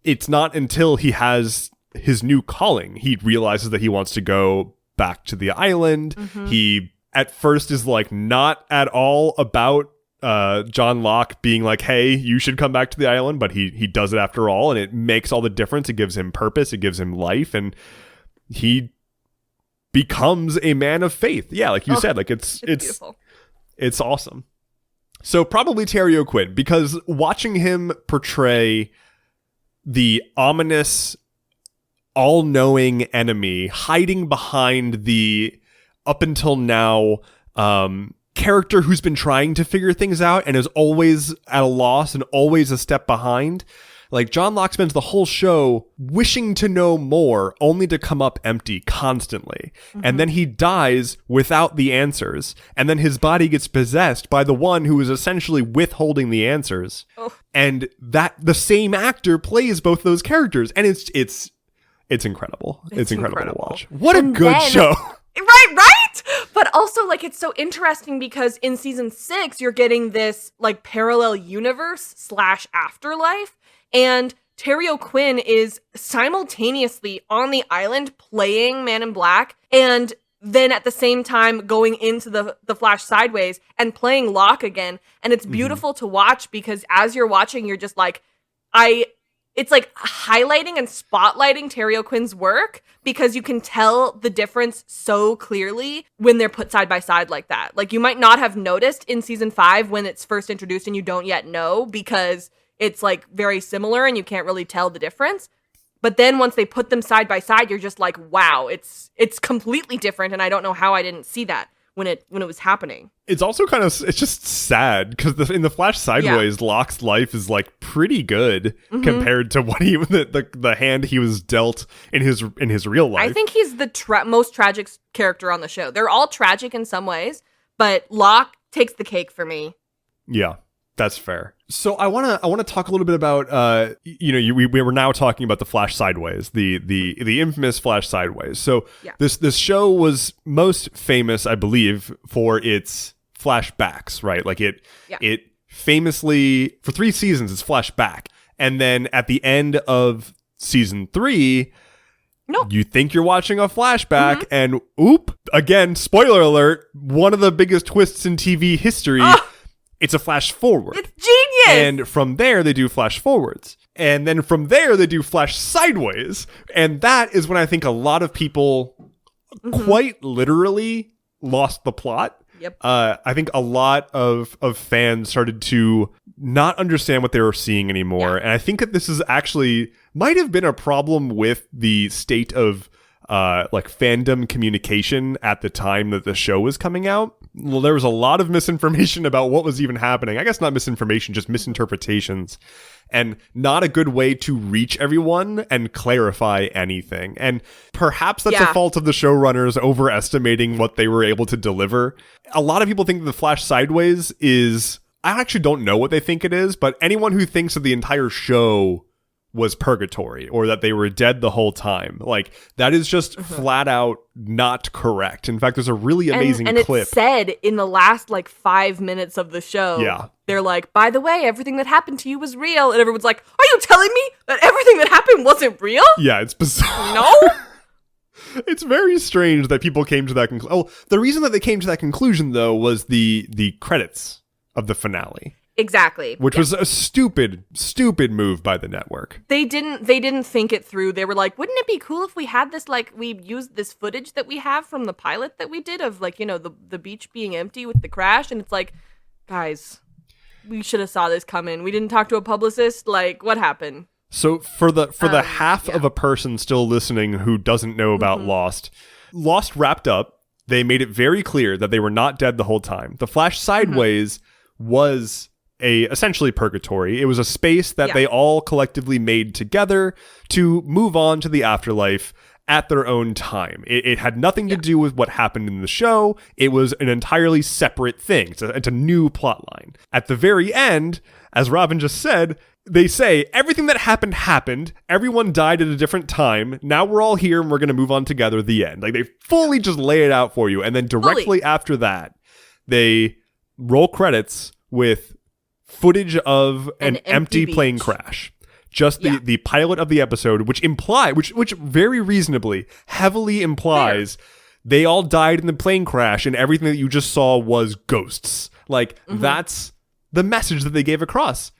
it's not until he has his new calling he realizes that he wants to go back to the island. He at first is like not at all about John Locke being like, hey, you should come back to the island, but he does it after all, and it makes all the difference. It gives him purpose, it gives him life, and he becomes a man of faith. Yeah, like you said, like it's beautiful. It's awesome. So probably Terry O'Quinn, because watching him portray the ominous, all-knowing enemy hiding behind the up until now character who's been trying to figure things out and is always at a loss and always a step behind. Like John Locke spends the whole show wishing to know more, only to come up empty constantly. And then he dies without the answers. And then his body gets possessed by the one who is essentially withholding the answers. And that the same actor plays both those characters. And it's incredible. It's incredible to watch. What a good show. Right? But also, like, it's so interesting because in season 6, you're getting this, like, parallel universe / afterlife. And Terry O'Quinn is simultaneously on the island playing Man in Black and then at the same time going into the Flash sideways and playing Locke again. And it's beautiful to watch because as you're watching, you're just like, it's like highlighting and spotlighting Terry O'Quinn's work because you can tell the difference so clearly when they're put side by side like that. Like you might not have noticed in season 5 when it's first introduced and you don't yet know because it's like very similar and you can't really tell the difference. But then once they put them side by side, you're just like, wow, it's completely different. And I don't know how I didn't see that when it was happening. It's also it's just sad because in the Flash Sideways, Locke's life is like pretty good compared to what the hand he was dealt in his real life. I think he's the most tragic character on the show. They're all tragic in some ways, but Locke takes the cake for me. Yeah, that's fair. So I wanna talk a little bit about we were now talking about the Flash Sideways, the infamous Flash Sideways. So this show was most famous, I believe, for its flashbacks, right? Like it famously, for 3 seasons it's flashback, and then at the end of season 3, you think you're watching a flashback, and again, spoiler alert, one of the biggest twists in TV history. It's a flash forward. It's genius! And from there, they do flash forwards. And then from there, they do flash sideways. And that is when I think a lot of people quite literally lost the plot. Yep. I think a lot of fans started to not understand what they were seeing anymore. And I think that this is actually might have been a problem with the state of fandom communication at the time that the show was coming out. Well, there was a lot of misinformation about what was even happening. I guess not misinformation, just misinterpretations, and not a good way to reach everyone and clarify anything. And perhaps that's a fault of the showrunners overestimating what they were able to deliver. A lot of people think the Flash Sideways is, I actually don't know what they think it is, but anyone who thinks that the entire show was purgatory or that they were dead the whole time, like, that is just flat out not correct. In fact, there's a really amazing clip. It's said in the last 5 minutes of the show. They're like, by the way, everything that happened to you was real. And everyone's like, are you telling me that everything that happened wasn't real? Yeah, it's bizarre. No? It's very strange that people came to that conclusion. Oh, the reason that they came to that conclusion, though, was the credits of the finale. Exactly. Which was a stupid move by the network. They didn't think it through. They were like, wouldn't it be cool if we had this, we used this footage that we have from the pilot that we did of the beach being empty with the crash? And it's like, guys, we should have saw this coming. We didn't talk to a publicist. What happened? So for the half of a person still listening who doesn't know about Lost wrapped up. They made it very clear that they were not dead the whole time. The Flash Sideways was essentially purgatory. It was a space that they all collectively made together to move on to the afterlife at their own time. It had nothing to do with what happened in the show. It was an entirely separate thing. It's a new plot line. At the very end, as Robyn just said, they say everything that happened. Everyone died at a different time. Now we're all here and we're going to move on together. The end. They fully just lay it out for you. And then directly after that, they roll credits with footage of an empty plane crash. Just the pilot of the episode, which very reasonably, heavily implies they all died in the plane crash and everything that you just saw was ghosts. That's the message that they gave across.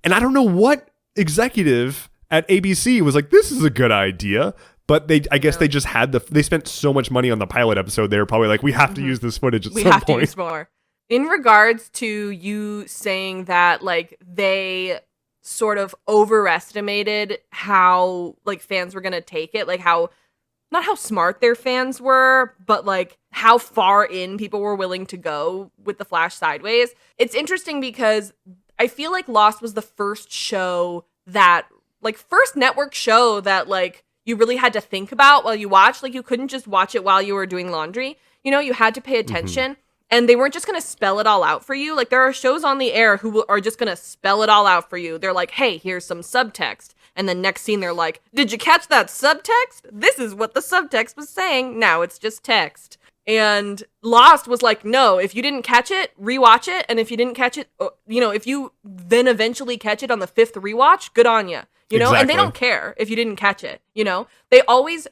And I don't know what executive at ABC was like, this is a good idea. But I guess they just they spent so much money on the pilot episode, they were probably like, we have to use this footage at some point. We have to use more. In regards to you saying that, they sort of overestimated how, fans were going to take it, not how smart their fans were, but, how far in people were willing to go with the Flash Sideways. It's interesting because I feel like Lost was the first show that, first network show that, you really had to think about while you watched. You couldn't just watch it while you were doing laundry. You had to pay attention. And they weren't just going to spell it all out for you. There are shows on the air who are just going to spell it all out for you. They're like, hey, here's some subtext. And then next scene, they're like, did you catch that subtext? This is what the subtext was saying. Now it's just text. And Lost was like, no, if you didn't catch it, rewatch it. And if you didn't catch it, if you then eventually catch it on the 5th rewatch, good on you. Exactly. And they don't care if you didn't catch it. They always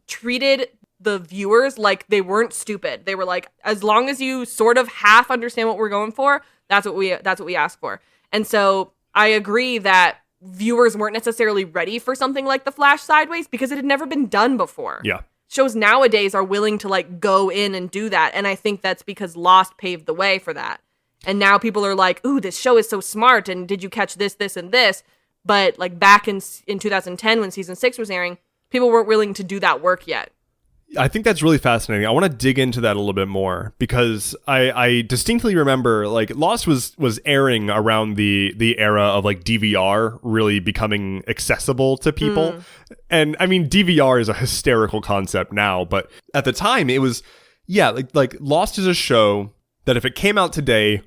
treated the viewers like they weren't stupid. They were like, as long as you sort of half understand what we're going for, that's what we ask for. And so I agree that viewers weren't necessarily ready for something like the Flash Sideways because it had never been done before. Yeah. Shows nowadays are willing to go in and do that. And I think that's because Lost paved the way for that. And now people are like, ooh, this show is so smart. And did you catch this, this, and this? But back in 2010 when season 6 was airing, people weren't willing to do that work yet. I think that's really fascinating. I want to dig into that a little bit more because I distinctly remember Lost was airing around the era of DVR really becoming accessible to people. And I mean, DVR is a hysterical concept now, but at the time it was, Lost is a show that if it came out today,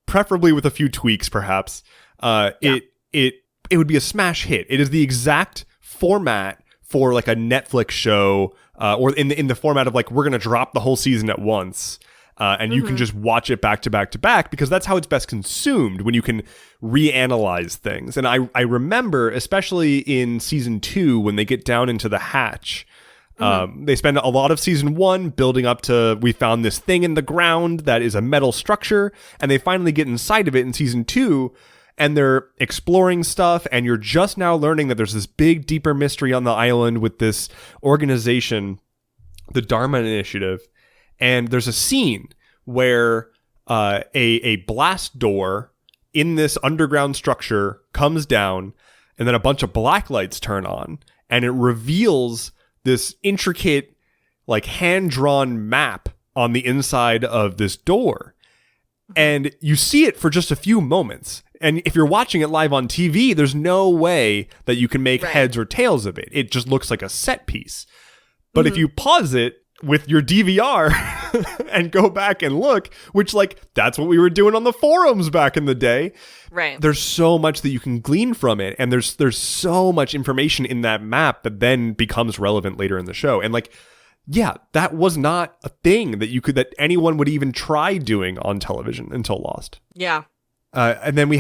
preferably with a few tweaks perhaps, it would be a smash hit. It is the exact format for like a Netflix show, or in the format of like, we're going to drop the whole season at once. And you can just watch it back to back to back, because that's how it's best consumed, when you can reanalyze things. And I remember, especially in season 2, when they get down into the hatch, they spend a lot of season 1 building up to, we found this thing in the ground that is a metal structure, and they finally get inside of it in season 2, and they're exploring stuff, and you're just now learning that there's this big, deeper mystery on the island with this organization, the Dharma Initiative. And there's a scene where a blast door in this underground structure comes down, and then a bunch of black lights turn on, and it reveals this intricate, like, hand-drawn map on the inside of this door. And you see it for just a few moments. And if you're watching it live on TV, there's no way that you can make heads or tails of it. It just looks like a set piece. But if you pause it with your DVR and go back and look, which, like, that's what we were doing on the forums back in the day. Right. There's so much that you can glean from it, and there's so much information in that map that then becomes relevant later in the show. And, like, yeah, that was not a thing that anyone would even try doing on television until Lost. Yeah. And then we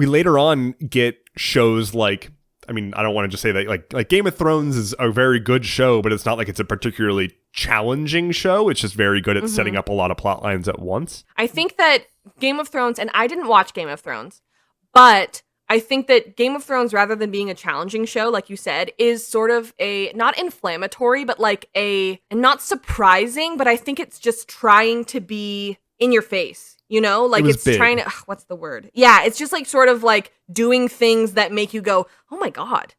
later on get shows like, I mean, I don't want to just say that, like Game of Thrones is a very good show, but it's not like it's a particularly challenging show. It's just very good at setting up a lot of plot lines at once. I think that Game of Thrones, and I didn't watch Game of Thrones, but I think that Game of Thrones, rather than being a challenging show, like you said, is sort of a, not inflammatory, but like and not surprising, but I think it's just trying to be in your face. You know, like it's big. Trying to, what's the word? Yeah, it's just like sort of like doing things that make you go, oh my God.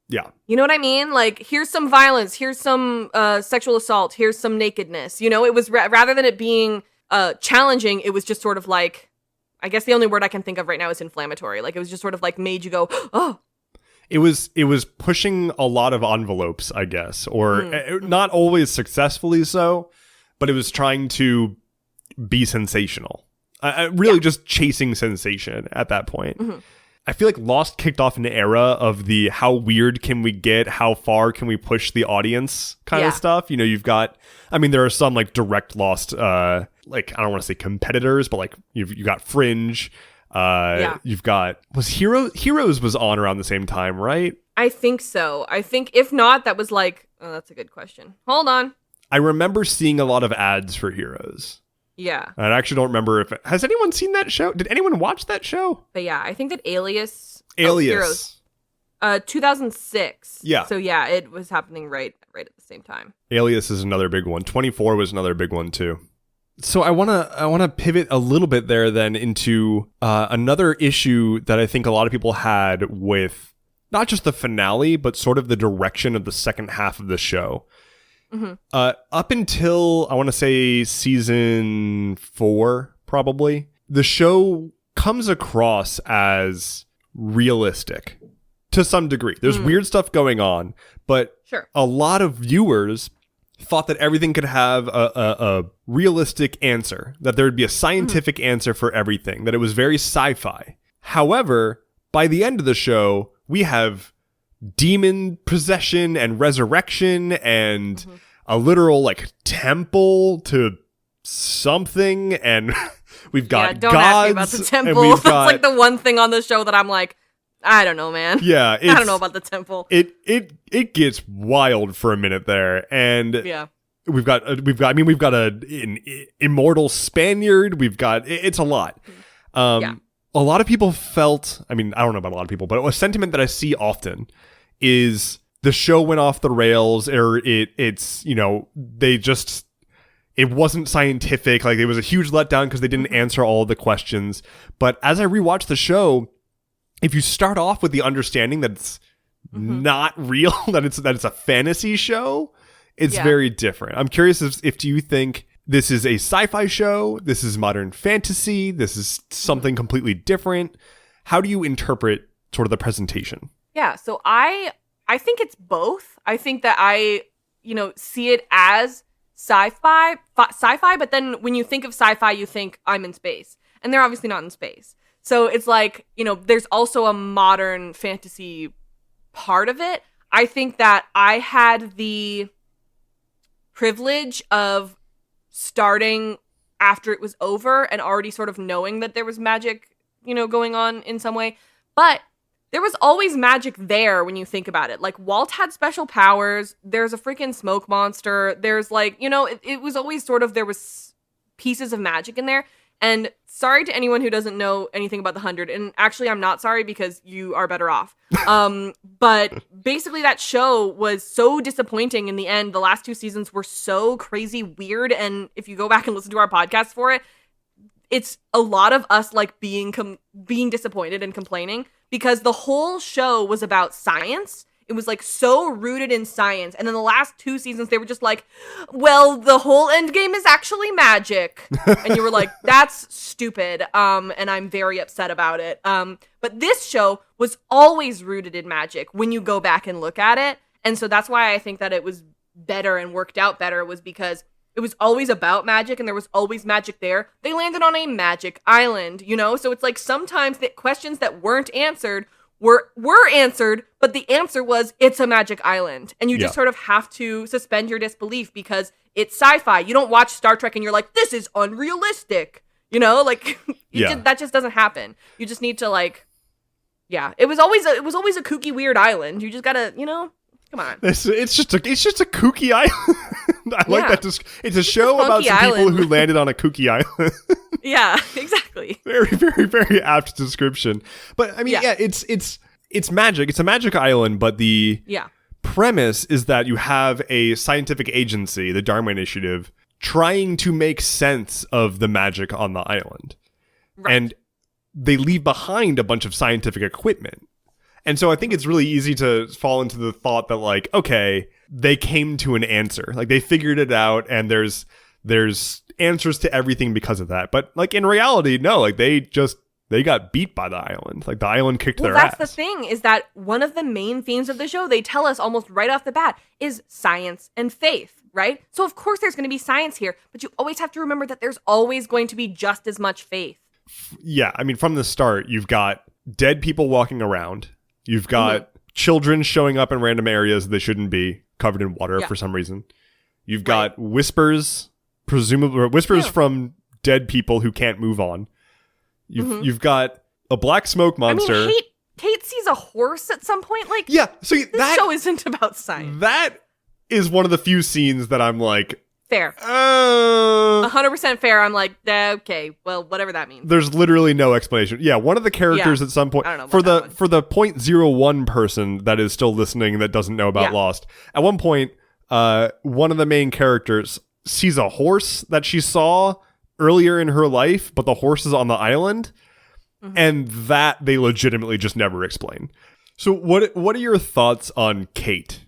Yeah. You know what I mean? Like, here's some violence, here's some sexual assault, here's some nakedness. You know, it was rather than it being challenging, it was just sort of like, I guess the only word I can think of right now is inflammatory. Like, it was just sort of like made you go, oh. It was pushing a lot of envelopes, I guess, or not always successfully so, but it was trying to be sensational. Really just chasing sensation at that point. I feel like Lost kicked off an era of the how weird can we get, how far can we push the audience kind of stuff. You know, you've got, I mean, there are some like direct Lost, like, I don't want to say competitors, but like you got Fringe. You've got, Heroes was on around the same time, right? I think so. I think if not, that was like, oh, that's a good question. Hold on. I remember seeing a lot of ads for Heroes. Yeah. I actually don't remember has anyone seen that show? Did anyone watch that show? But yeah, I think that Alias. Heroes. 2006. Yeah. So yeah, it was happening right at the same time. Alias is another big one. 24 was another big one too. So I wanna pivot a little bit there then into another issue that I think a lot of people had with not just the finale, but sort of the direction of the second half of the show. Up until, I want to say, season 4, probably, the show comes across as realistic to some degree. There's weird stuff going on, but a lot of viewers thought that everything could have a realistic answer, that there would be a scientific answer for everything, that it was very sci-fi. However, by the end of the show, we have demon possession and resurrection and a literal like temple to something, and we've got don't gods. Ask me about the temple. That's like the one thing on the show that I'm like, I don't know, man. Yeah, I don't know about the temple. It gets wild for a minute there, and we've got an immortal Spaniard. We've got it's a lot. A lot of people felt, I mean, I don't know about a lot of people, but a sentiment that I see often is the show went off the rails, or it's, you know, it wasn't scientific. Like, it was a huge letdown because they didn't answer all of the questions. But as I rewatched the show, if you start off with the understanding that it's not real, that it's a fantasy show, it's very different. I'm curious if do you think this is a sci-fi show, this is modern fantasy, this is something completely different? How do you interpret sort of the presentation? Yeah, so I think it's both. I think that I, see it as sci-fi, but then when you think of sci-fi, you think I'm in space. And they're obviously not in space. So it's like, there's also a modern fantasy part of it. I think that I had the privilege of starting after it was over and already sort of knowing that there was magic, going on in some way. But there was always magic there when you think about it. Like, Walt had special powers. There's a freaking smoke monster. There's like, it was always sort of, there was pieces of magic in there. And sorry to anyone who doesn't know anything about the 100. And actually, I'm not sorry because you are better off. But basically, that show was so disappointing in the end. The last 2 seasons were so crazy weird. And if you go back and listen to our podcast for it, it's a lot of us like being disappointed and complaining because the whole show was about science. It was like so rooted in science. And then the last 2 seasons, they were just like, well, the whole end game is actually magic. And you were like, that's stupid. And I'm very upset about it. But this show was always rooted in magic when you go back and look at it. And so that's why I think that it was better and worked out better, was because it was always about magic and there was always magic there. They landed on a magic island, So it's like sometimes the questions that weren't answered were answered, but the answer was it's a magic island. And you just sort of have to suspend your disbelief because it's sci-fi. You don't watch Star Trek and you're like, this is unrealistic. That just doesn't happen. You just need to it was always a kooky weird island. You just gotta, come on. It's just a kooky island. I like that. It's a show about some people who landed on a kooky island. Yeah, exactly. Very, very, very apt description. But I mean, it's magic. It's a magic island, but the premise is that you have a scientific agency, the Dharma Initiative, trying to make sense of the magic on the island. Right. And they leave behind a bunch of scientific equipment. And so I think it's really easy to fall into the thought that, like, okay, they came to an answer. Like, they figured it out, and there's answers to everything because of that. But, like, in reality, no. Like, they got beat by the island. Like, the island kicked their ass. That's the thing, is that one of the main themes of the show, they tell us almost right off the bat, is science and faith, right? So, of course, there's going to be science here. But you always have to remember that there's always going to be just as much faith. Yeah, I mean, from the start, you've got dead people walking around. You've got children showing up in random areas they shouldn't be, covered in water for some reason. You've got whispers, presumably from dead people who can't move on. You've got a black smoke monster. I mean, Kate sees a horse at some point. Like, so this show isn't about science. That is one of the few scenes that I'm like, fair. 100% fair. I'm like, okay, well, whatever that means. There's literally no explanation. Yeah, one of the characters at some point, I don't know for the 0.01 person that is still listening that doesn't know about Lost, at one point, one of the main characters sees a horse that she saw earlier in her life, but the horse is on the island, and that they legitimately just never explain. So what are your thoughts on Kate?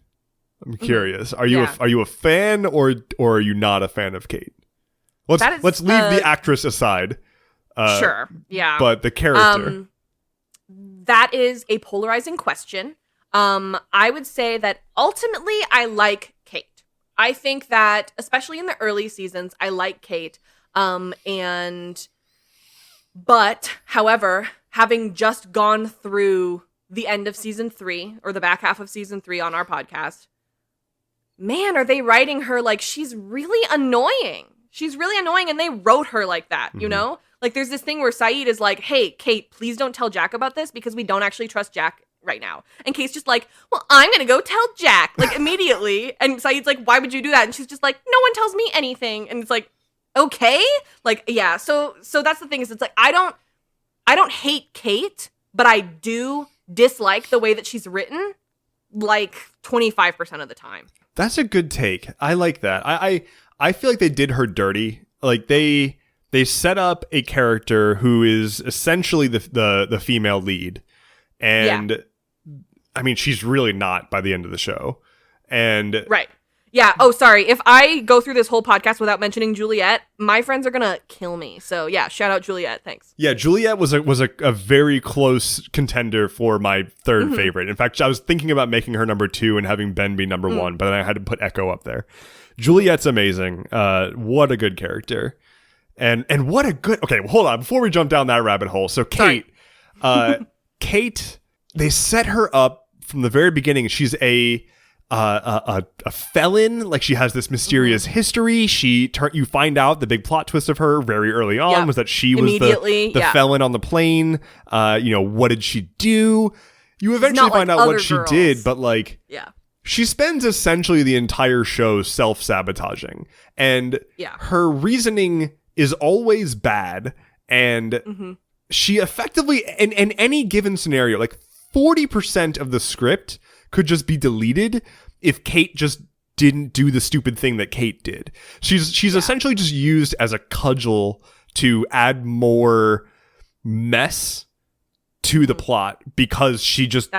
I'm curious. Are you a fan or are you not a fan of Kate? Let's leave the actress aside. Sure. Yeah. But the character. That is a polarizing question. I would say that ultimately I like Kate. I think that especially in the early seasons, I like Kate. But however, having just gone through the end of season 3 or the back half of season 3 on our podcast, man, are they writing her like she's really annoying. She's really annoying, and they wrote her like that, you know? Like, there's this thing where Saeed is like, hey, Kate, please don't tell Jack about this because we don't actually trust Jack right now. And Kate's just like, well, I'm going to go tell Jack, like, immediately. And Saeed's like, why would you do that? And she's just like, no one tells me anything. And it's like, okay? Like, yeah. So that's the thing is, it's like, I don't hate Kate, but I do dislike the way that she's written, like, 25% of the time. That's a good take. I like that. I feel like they did her dirty. Like they set up a character who is essentially the female lead. And I mean, she's really not by the end of the show. And right. Yeah. Oh, sorry. If I go through this whole podcast without mentioning Juliet, my friends are going to kill me. So yeah, shout out Juliet. Thanks. Yeah. Juliet was a very close contender for my third favorite. In fact, I was thinking about making her number 2 and having Ben be number 1, but then I had to put Echo up there. Juliet's amazing. What a good character. And what a good... Okay, well, hold on. Before we jump down that rabbit hole. So Kate, Kate, they set her up from the very beginning. She's a felon. Like, she has this mysterious history. You find out the big plot twist of her very early on was that she was the felon on the plane. What did she do? You eventually find out what she did, but like, she spends essentially the entire show self-sabotaging, and her reasoning is always bad, and she effectively, in any given scenario, like 40% of the script could just be deleted if Kate just didn't do the stupid thing that Kate did. She's essentially just used as a cudgel to add more mess to the plot because she just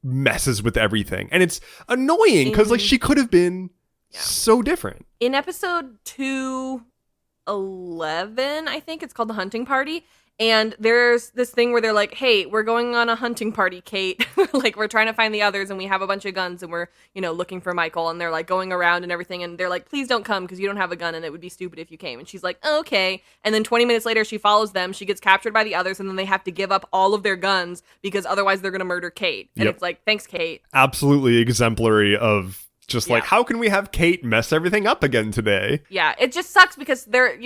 messes with everything. And it's annoying because like she could have been so different. In episode 211, I think it's called The Hunting Party. And there's this thing where they're like, hey, we're going on a hunting party, Kate. Like, we're trying to find the others and we have a bunch of guns and we're, looking for Michael. And they're like going around and everything. And they're like, please don't come because you don't have a gun and it would be stupid if you came. And she's like, okay. And then 20 minutes later, she follows them. She gets captured by the others and then they have to give up all of their guns because otherwise they're going to murder Kate. And it's like, thanks, Kate. Absolutely exemplary of just like, how can we have Kate mess everything up again today? Yeah, it just sucks because they're,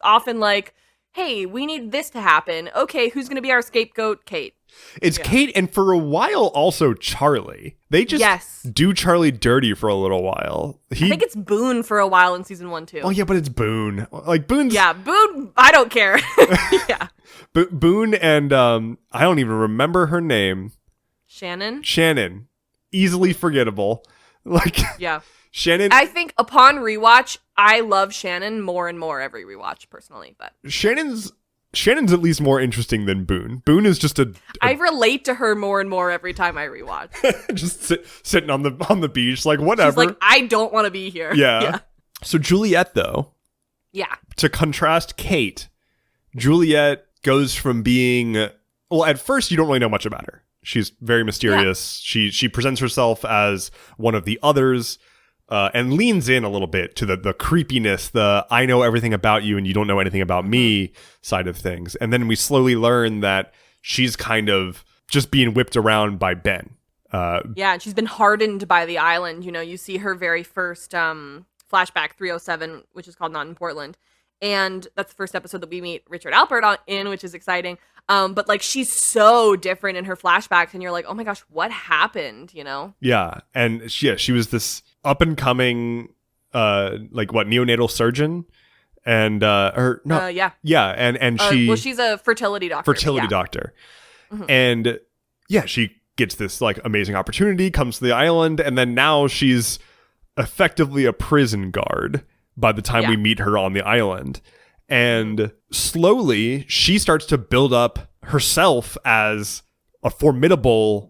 often like, hey, we need this to happen. Okay, who's going to be our scapegoat? Kate. It's Kate, and for a while also Charlie. They just do Charlie dirty for a little while. I think it's Boone for a while in season 1 too. Oh yeah, but it's Boone. Like Boone's... Yeah, Boone, I don't care. Yeah. Boone and, I don't even remember her name. Shannon. Easily forgettable. Like... Yeah. Shannon... I think upon rewatch, I love Shannon more and more every rewatch, personally. But Shannon's at least more interesting than Boone. Boone is just I relate to her more and more every time I rewatch. Just sitting on the beach, like whatever. She's like, I don't want to be here. Yeah. So Juliet, though. Yeah. To contrast Kate, Juliet goes from being... Well, at first, you don't really know much about her. She's very mysterious. Yeah. She presents herself as one of the others. And leans in a little bit to the creepiness, the I know everything about you and you don't know anything about me side of things. And then we slowly learn that she's kind of just being whipped around by Ben. And she's been hardened by the island. You see her very first flashback 307, which is called Not in Portland. And that's the first episode that we meet Richard Alpert in, which is exciting. But like she's so different in her flashbacks and you're like, oh my gosh, what happened? Yeah. And she was this up and coming neonatal surgeon and she's a fertility doctor. Mm-hmm. And she gets this like amazing opportunity, comes to the island, and then now she's effectively a prison guard by the time we meet her on the island. And slowly she starts to build up herself as a formidable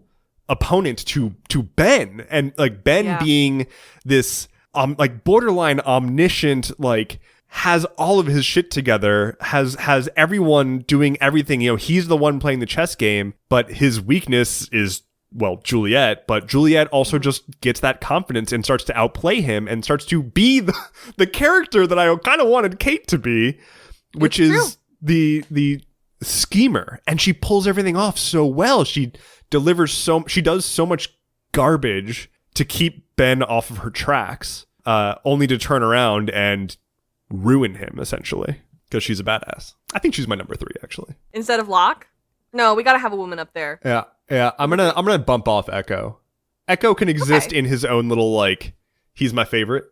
opponent to Ben, and like Ben being this like borderline omniscient, like has all of his shit together, has everyone doing everything. He's the one playing the chess game, but his weakness is Juliet. But Juliet also just gets that confidence and starts to outplay him and starts to be the character that I kind of wanted Kate to be, which is the schemer, and she pulls everything off so well. She does so much garbage to keep Ben off of her tracks, only to turn around and ruin him essentially because she's a badass. I think she's my number 3 actually. Instead of Locke? No, we got to have a woman up there. Yeah. I'm gonna bump off Echo. Echo can exist in his own little like he's my favorite,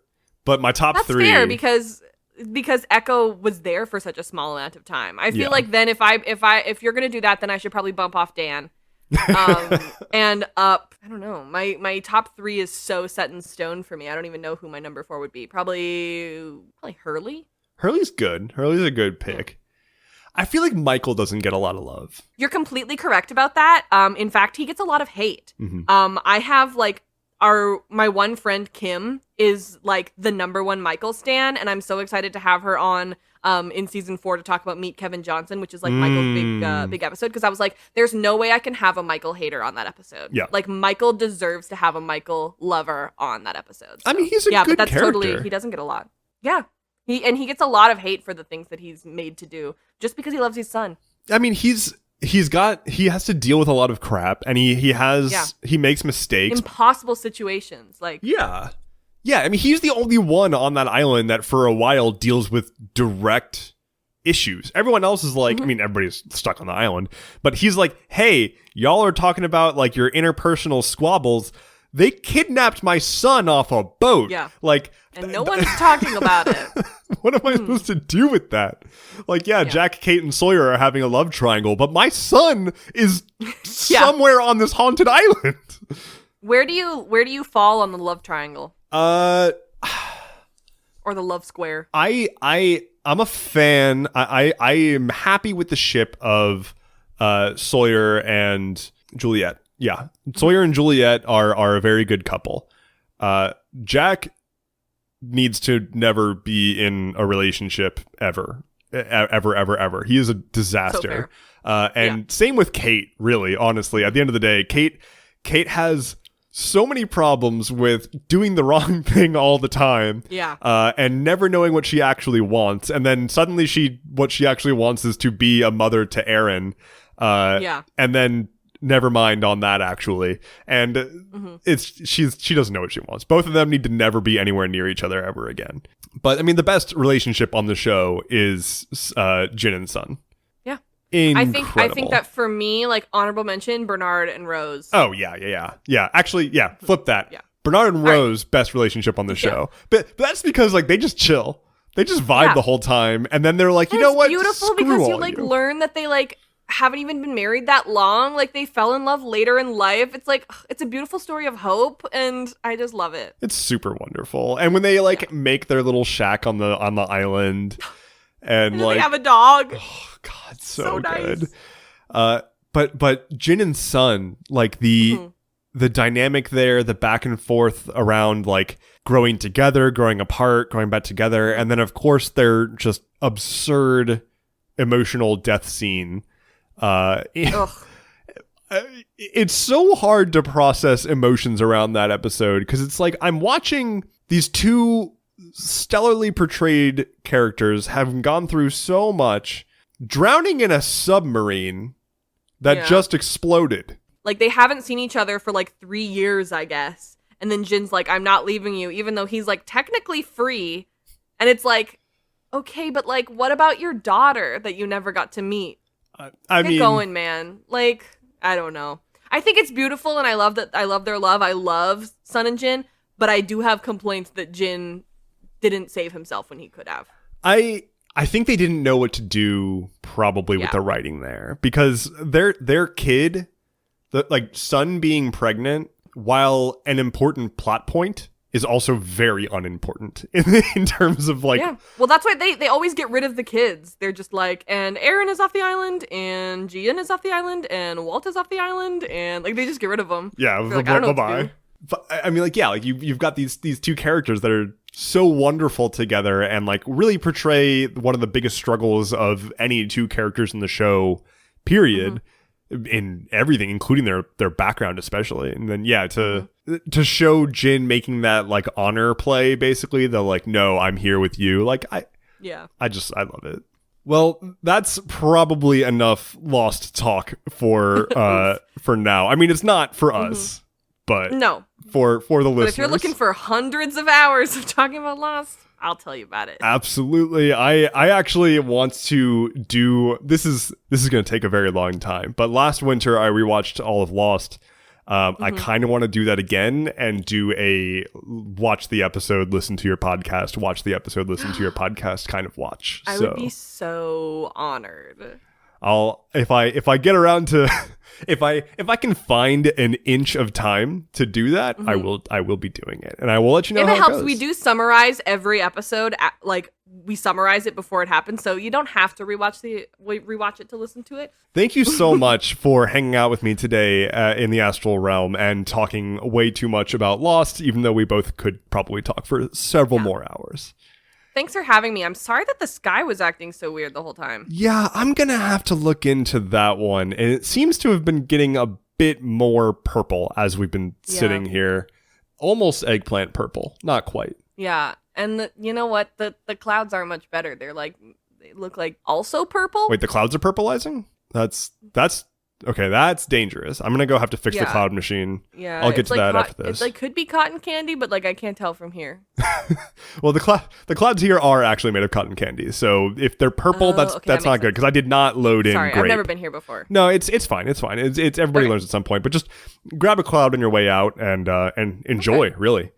but my top 3. That's fair because Echo was there for such a small amount of time. I feel like then if you're gonna do that, then I should probably bump off Dan. And up, I don't know. My top 3 is so set in stone for me. I don't even know who my number 4 would be. Probably Hurley. Hurley's good. Hurley's a good pick. I feel like Michael doesn't get a lot of love. You're completely correct about that. In fact, he gets a lot of hate. Mm-hmm. I have like my one friend Kim is like the number 1 Michael stan, and I'm so excited to have her on in season 4 to talk about Meet Kevin Johnson, which is like Michael's big episode, because I was like, there's no way I can have a Michael hater on that episode. Yeah. Like Michael deserves to have a Michael lover on that episode. So. I mean, he's a good but that's character. Totally, he doesn't get a lot. Yeah. He gets a lot of hate for the things that he's made to do just because he loves his son. I mean, he has to deal with a lot of crap, and he makes mistakes. Impossible situations. Like, yeah. I mean, he's the only one on that island that for a while deals with direct issues. Everyone else is like, I mean, everybody's stuck on the island, but he's like, hey, y'all are talking about like your interpersonal squabbles. They kidnapped my son off a boat. Yeah. Like, and no one's talking about it. What am I supposed to do with that? Like, yeah, Jack, Kate, and Sawyer are having a love triangle, but my son is somewhere on this haunted island. Where do you fall on the love triangle? Or the love square? I'm a fan. I am happy with the ship of Sawyer and Juliet. Yeah, Sawyer and Juliet are a very good couple. Jack needs to never be in a relationship ever. He is a disaster. And same with Kate, really, honestly. At the end of the day, Kate has so many problems with doing the wrong thing all the time. Yeah. And never knowing what she actually wants. And then suddenly what she actually wants is to be a mother to Aaron. And then never mind on that, actually. And she doesn't know what she wants. Both of them need to never be anywhere near each other ever again. But I mean, the best relationship on the show is Jin and Sun. Yeah. Incredible. I think that for me, like, honorable mention, Bernard and Rose. Oh, yeah. Actually, flip that. Yeah. Bernard and Rose, best relationship on the show. But that's because, like, they just chill. They just vibe the whole time. And then they're like, you know what? It's beautiful because you, like, learn that they, like, haven't even been married that long. Like, they fell in love later in life. It's like, it's a beautiful story of hope, and I just love it. It's super wonderful. And when they make their little shack on the island, and like they have a dog. Oh God, so good. Nice. But Jin and Sun, like the dynamic there, the back and forth around like growing together, growing apart, growing back together, and then of course their just absurd emotional death scene. It's so hard to process emotions around that episode because it's like I'm watching these two stellarly portrayed characters have gone through so much, drowning in a submarine that just exploded. Like, they haven't seen each other for like 3 years, I guess. And then Jin's like, I'm not leaving you, even though he's like technically free. And it's like, okay, but like, what about your daughter that you never got to meet? Get going, man. Like, I don't know. I think it's beautiful, and I love their love. I love Sun and Jin, but I do have complaints that Jin didn't save himself when he could have. I think they didn't know what to do probably with the writing there, because their kid, like Sun being pregnant, while an important plot point, is also very unimportant in terms of like... Yeah, well, that's why they always get rid of the kids. They're just like, and Aaron is off the island, and Jian is off the island, and Walt is off the island, and like they just get rid of them. Yeah, like, bye-bye. But, I mean, like, yeah, like you've got these two characters that are so wonderful together and like really portray one of the biggest struggles of any two characters in the show, period. In everything, including their background especially. And then to show Jin making that like honor play, basically, the like, no, I'm here with you, like I love it. Well, that's probably enough Lost talk for now. I mean, it's not for us, but no, for the listeners. But if you're looking for hundreds of hours of talking about Lost, I'll tell you about it. Absolutely. I actually want to do this is going to take a very long time, but last winter I rewatched all of Lost. I kind of want to do that again and do a watch the episode, listen to your podcast, watch the episode, listen to your podcast kind of watch. I would be so honored. If I get around to if I can find an inch of time to do that, I will be doing it, and I will let you know. If it helps, we do summarize every episode. Like, we summarize it before it happens, so you don't have to rewatch it to listen to it. Thank you so much for hanging out with me today in the Astral Realm and talking way too much about Lost, even though we both could probably talk for several more hours. Thanks for having me. I'm sorry that the sky was acting so weird the whole time. Yeah, I'm going to have to look into that one. And it seems to have been getting a bit more purple as we've been sitting here. Almost eggplant purple. Not quite. Yeah. And you know what? The clouds are much better. They look like also purple. Wait, the clouds are purplizing? That's okay, that's dangerous. I'm gonna go have to fix the cloud machine. Yeah. I'll get to that after this. It could be cotton candy, but I can't tell from here. Well, the clouds here are actually made of cotton candy. So if they're purple, that's not good because I did not load in grape. I've never been here before. No, it's fine. It's fine. It's everybody learns at some point, but just grab a cloud on your way out and enjoy, really.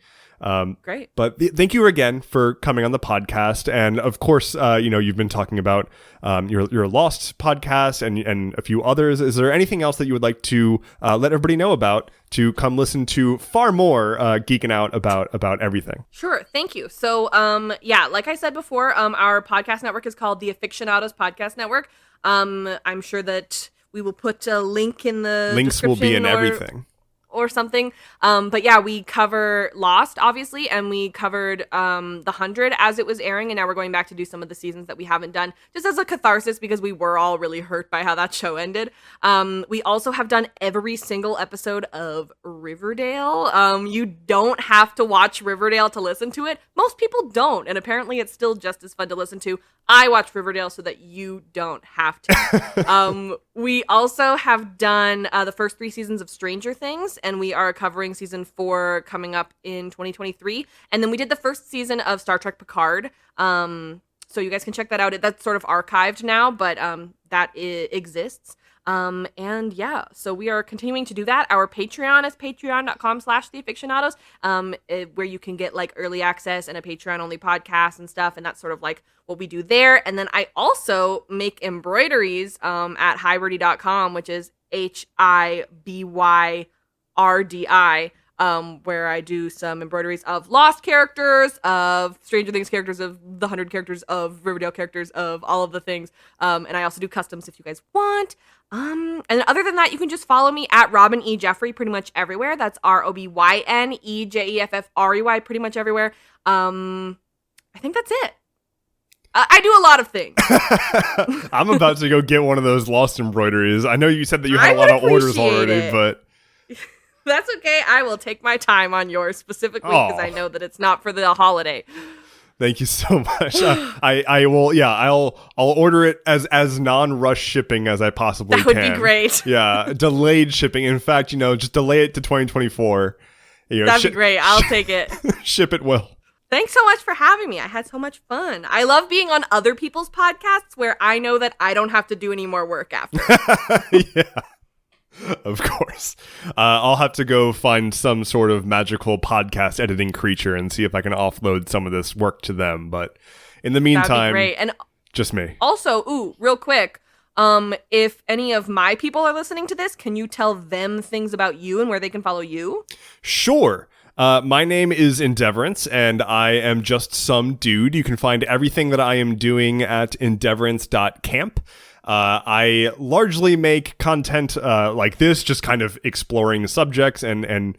Great. But thank you again for coming on the podcast. And of course, you've been talking about your Lost podcast and a few others. Is there anything else that you would like to let everybody know about to come listen to far more geeking out about everything? Sure. Thank you. So, like I said before, our podcast network is called the Afictionados Podcast Network. I'm sure that we will put a link in the links will be in everything. Or something. But yeah, we cover Lost, obviously, and we covered The 100 as it was airing, and now we're going back to do some of the seasons that we haven't done, just as a catharsis because we were all really hurt by how that show ended. We also have done every single episode of Riverdale. You don't have to watch Riverdale to listen to it. Most people don't, and apparently it's still just as fun to listen to. I watch Riverdale so that you don't have to. We also have done the first 3 seasons of Stranger Things, and we are covering season 4 coming up in 2023. And then we did the first season of Star Trek Picard. So you guys can check that out. That's sort of archived now, but that exists. And yeah, so we are continuing to do that. Our Patreon is patreon.com/theafictionados, where you can get early access and a Patreon only podcast and stuff. And that's sort of what we do there. And then I also make embroideries, at highbirdie.com, which is HIBYRDI, where I do some embroideries of Lost characters, of Stranger Things characters, of The 100 characters, of Riverdale characters, of all of the things. And I also do customs if you guys want. And other than that, you can just follow me at Robyn E. Jeffrey pretty much everywhere. That's ROBYNEJEFFREY pretty much everywhere. I think that's it. I do a lot of things. I'm about to go get one of those Lost embroideries. I know you said that you had a lot of orders already, but... That's okay. I will take my time on yours specifically because I know that it's not for the holiday. Thank you so much. I will. Yeah, I'll order it as non-rush shipping as I possibly can. That would be great. Yeah, delayed shipping. In fact, just delay it to 2024. That'd be great. I'll take it. Ship it well. Thanks so much for having me. I had so much fun. I love being on other people's podcasts where I know that I don't have to do any more work after. Yeah. Of course. I'll have to go find some sort of magical podcast editing creature and see if I can offload some of this work to them. But in the meantime, great. And just me. Also, real quick, if any of my people are listening to this, can you tell them things about you and where they can follow you? Sure. My name is Endeavorance, and I am just some dude. You can find everything that I am doing at endeavorance.camp. I largely make content like this, just kind of exploring subjects and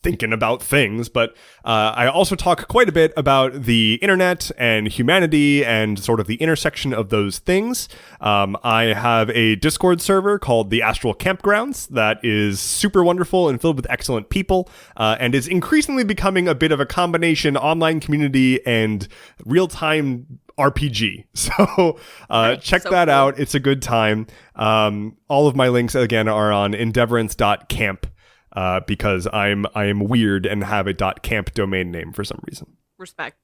thinking about things, but I also talk quite a bit about the internet and humanity and sort of the intersection of those things. I have a Discord server called the Astral Campgrounds that is super wonderful and filled with excellent people, and is increasingly becoming a bit of a combination online community and real-time RPG. So check that out. It's a good time. All of my links, again, are on endeavorance.camp. Because I am weird and have a .camp domain name for some reason. Respect.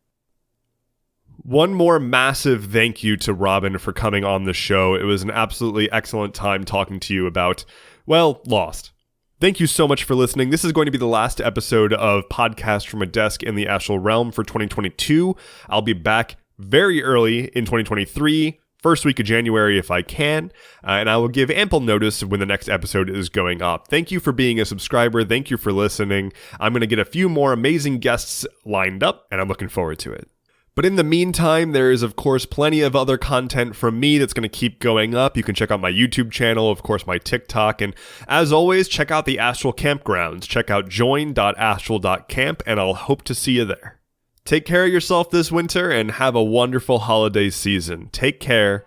One more massive thank you to Robyn for coming on the show. It was an absolutely excellent time talking to you about, Lost. Thank you so much for listening. This is going to be the last episode of Podcast from a Desk in the Astral Realm for 2022. I'll be back very early in 2023. First week of January if I can, and I will give ample notice when the next episode is going up. Thank you for being a subscriber. Thank you for listening. I'm going to get a few more amazing guests lined up, and I'm looking forward to it. But in the meantime, there is, of course, plenty of other content from me that's going to keep going up. You can check out my YouTube channel, of course, my TikTok, and as always, check out the Astral Campgrounds. Check out join.astral.camp, and I'll hope to see you there. Take care of yourself this winter and have a wonderful holiday season. Take care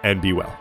and be well.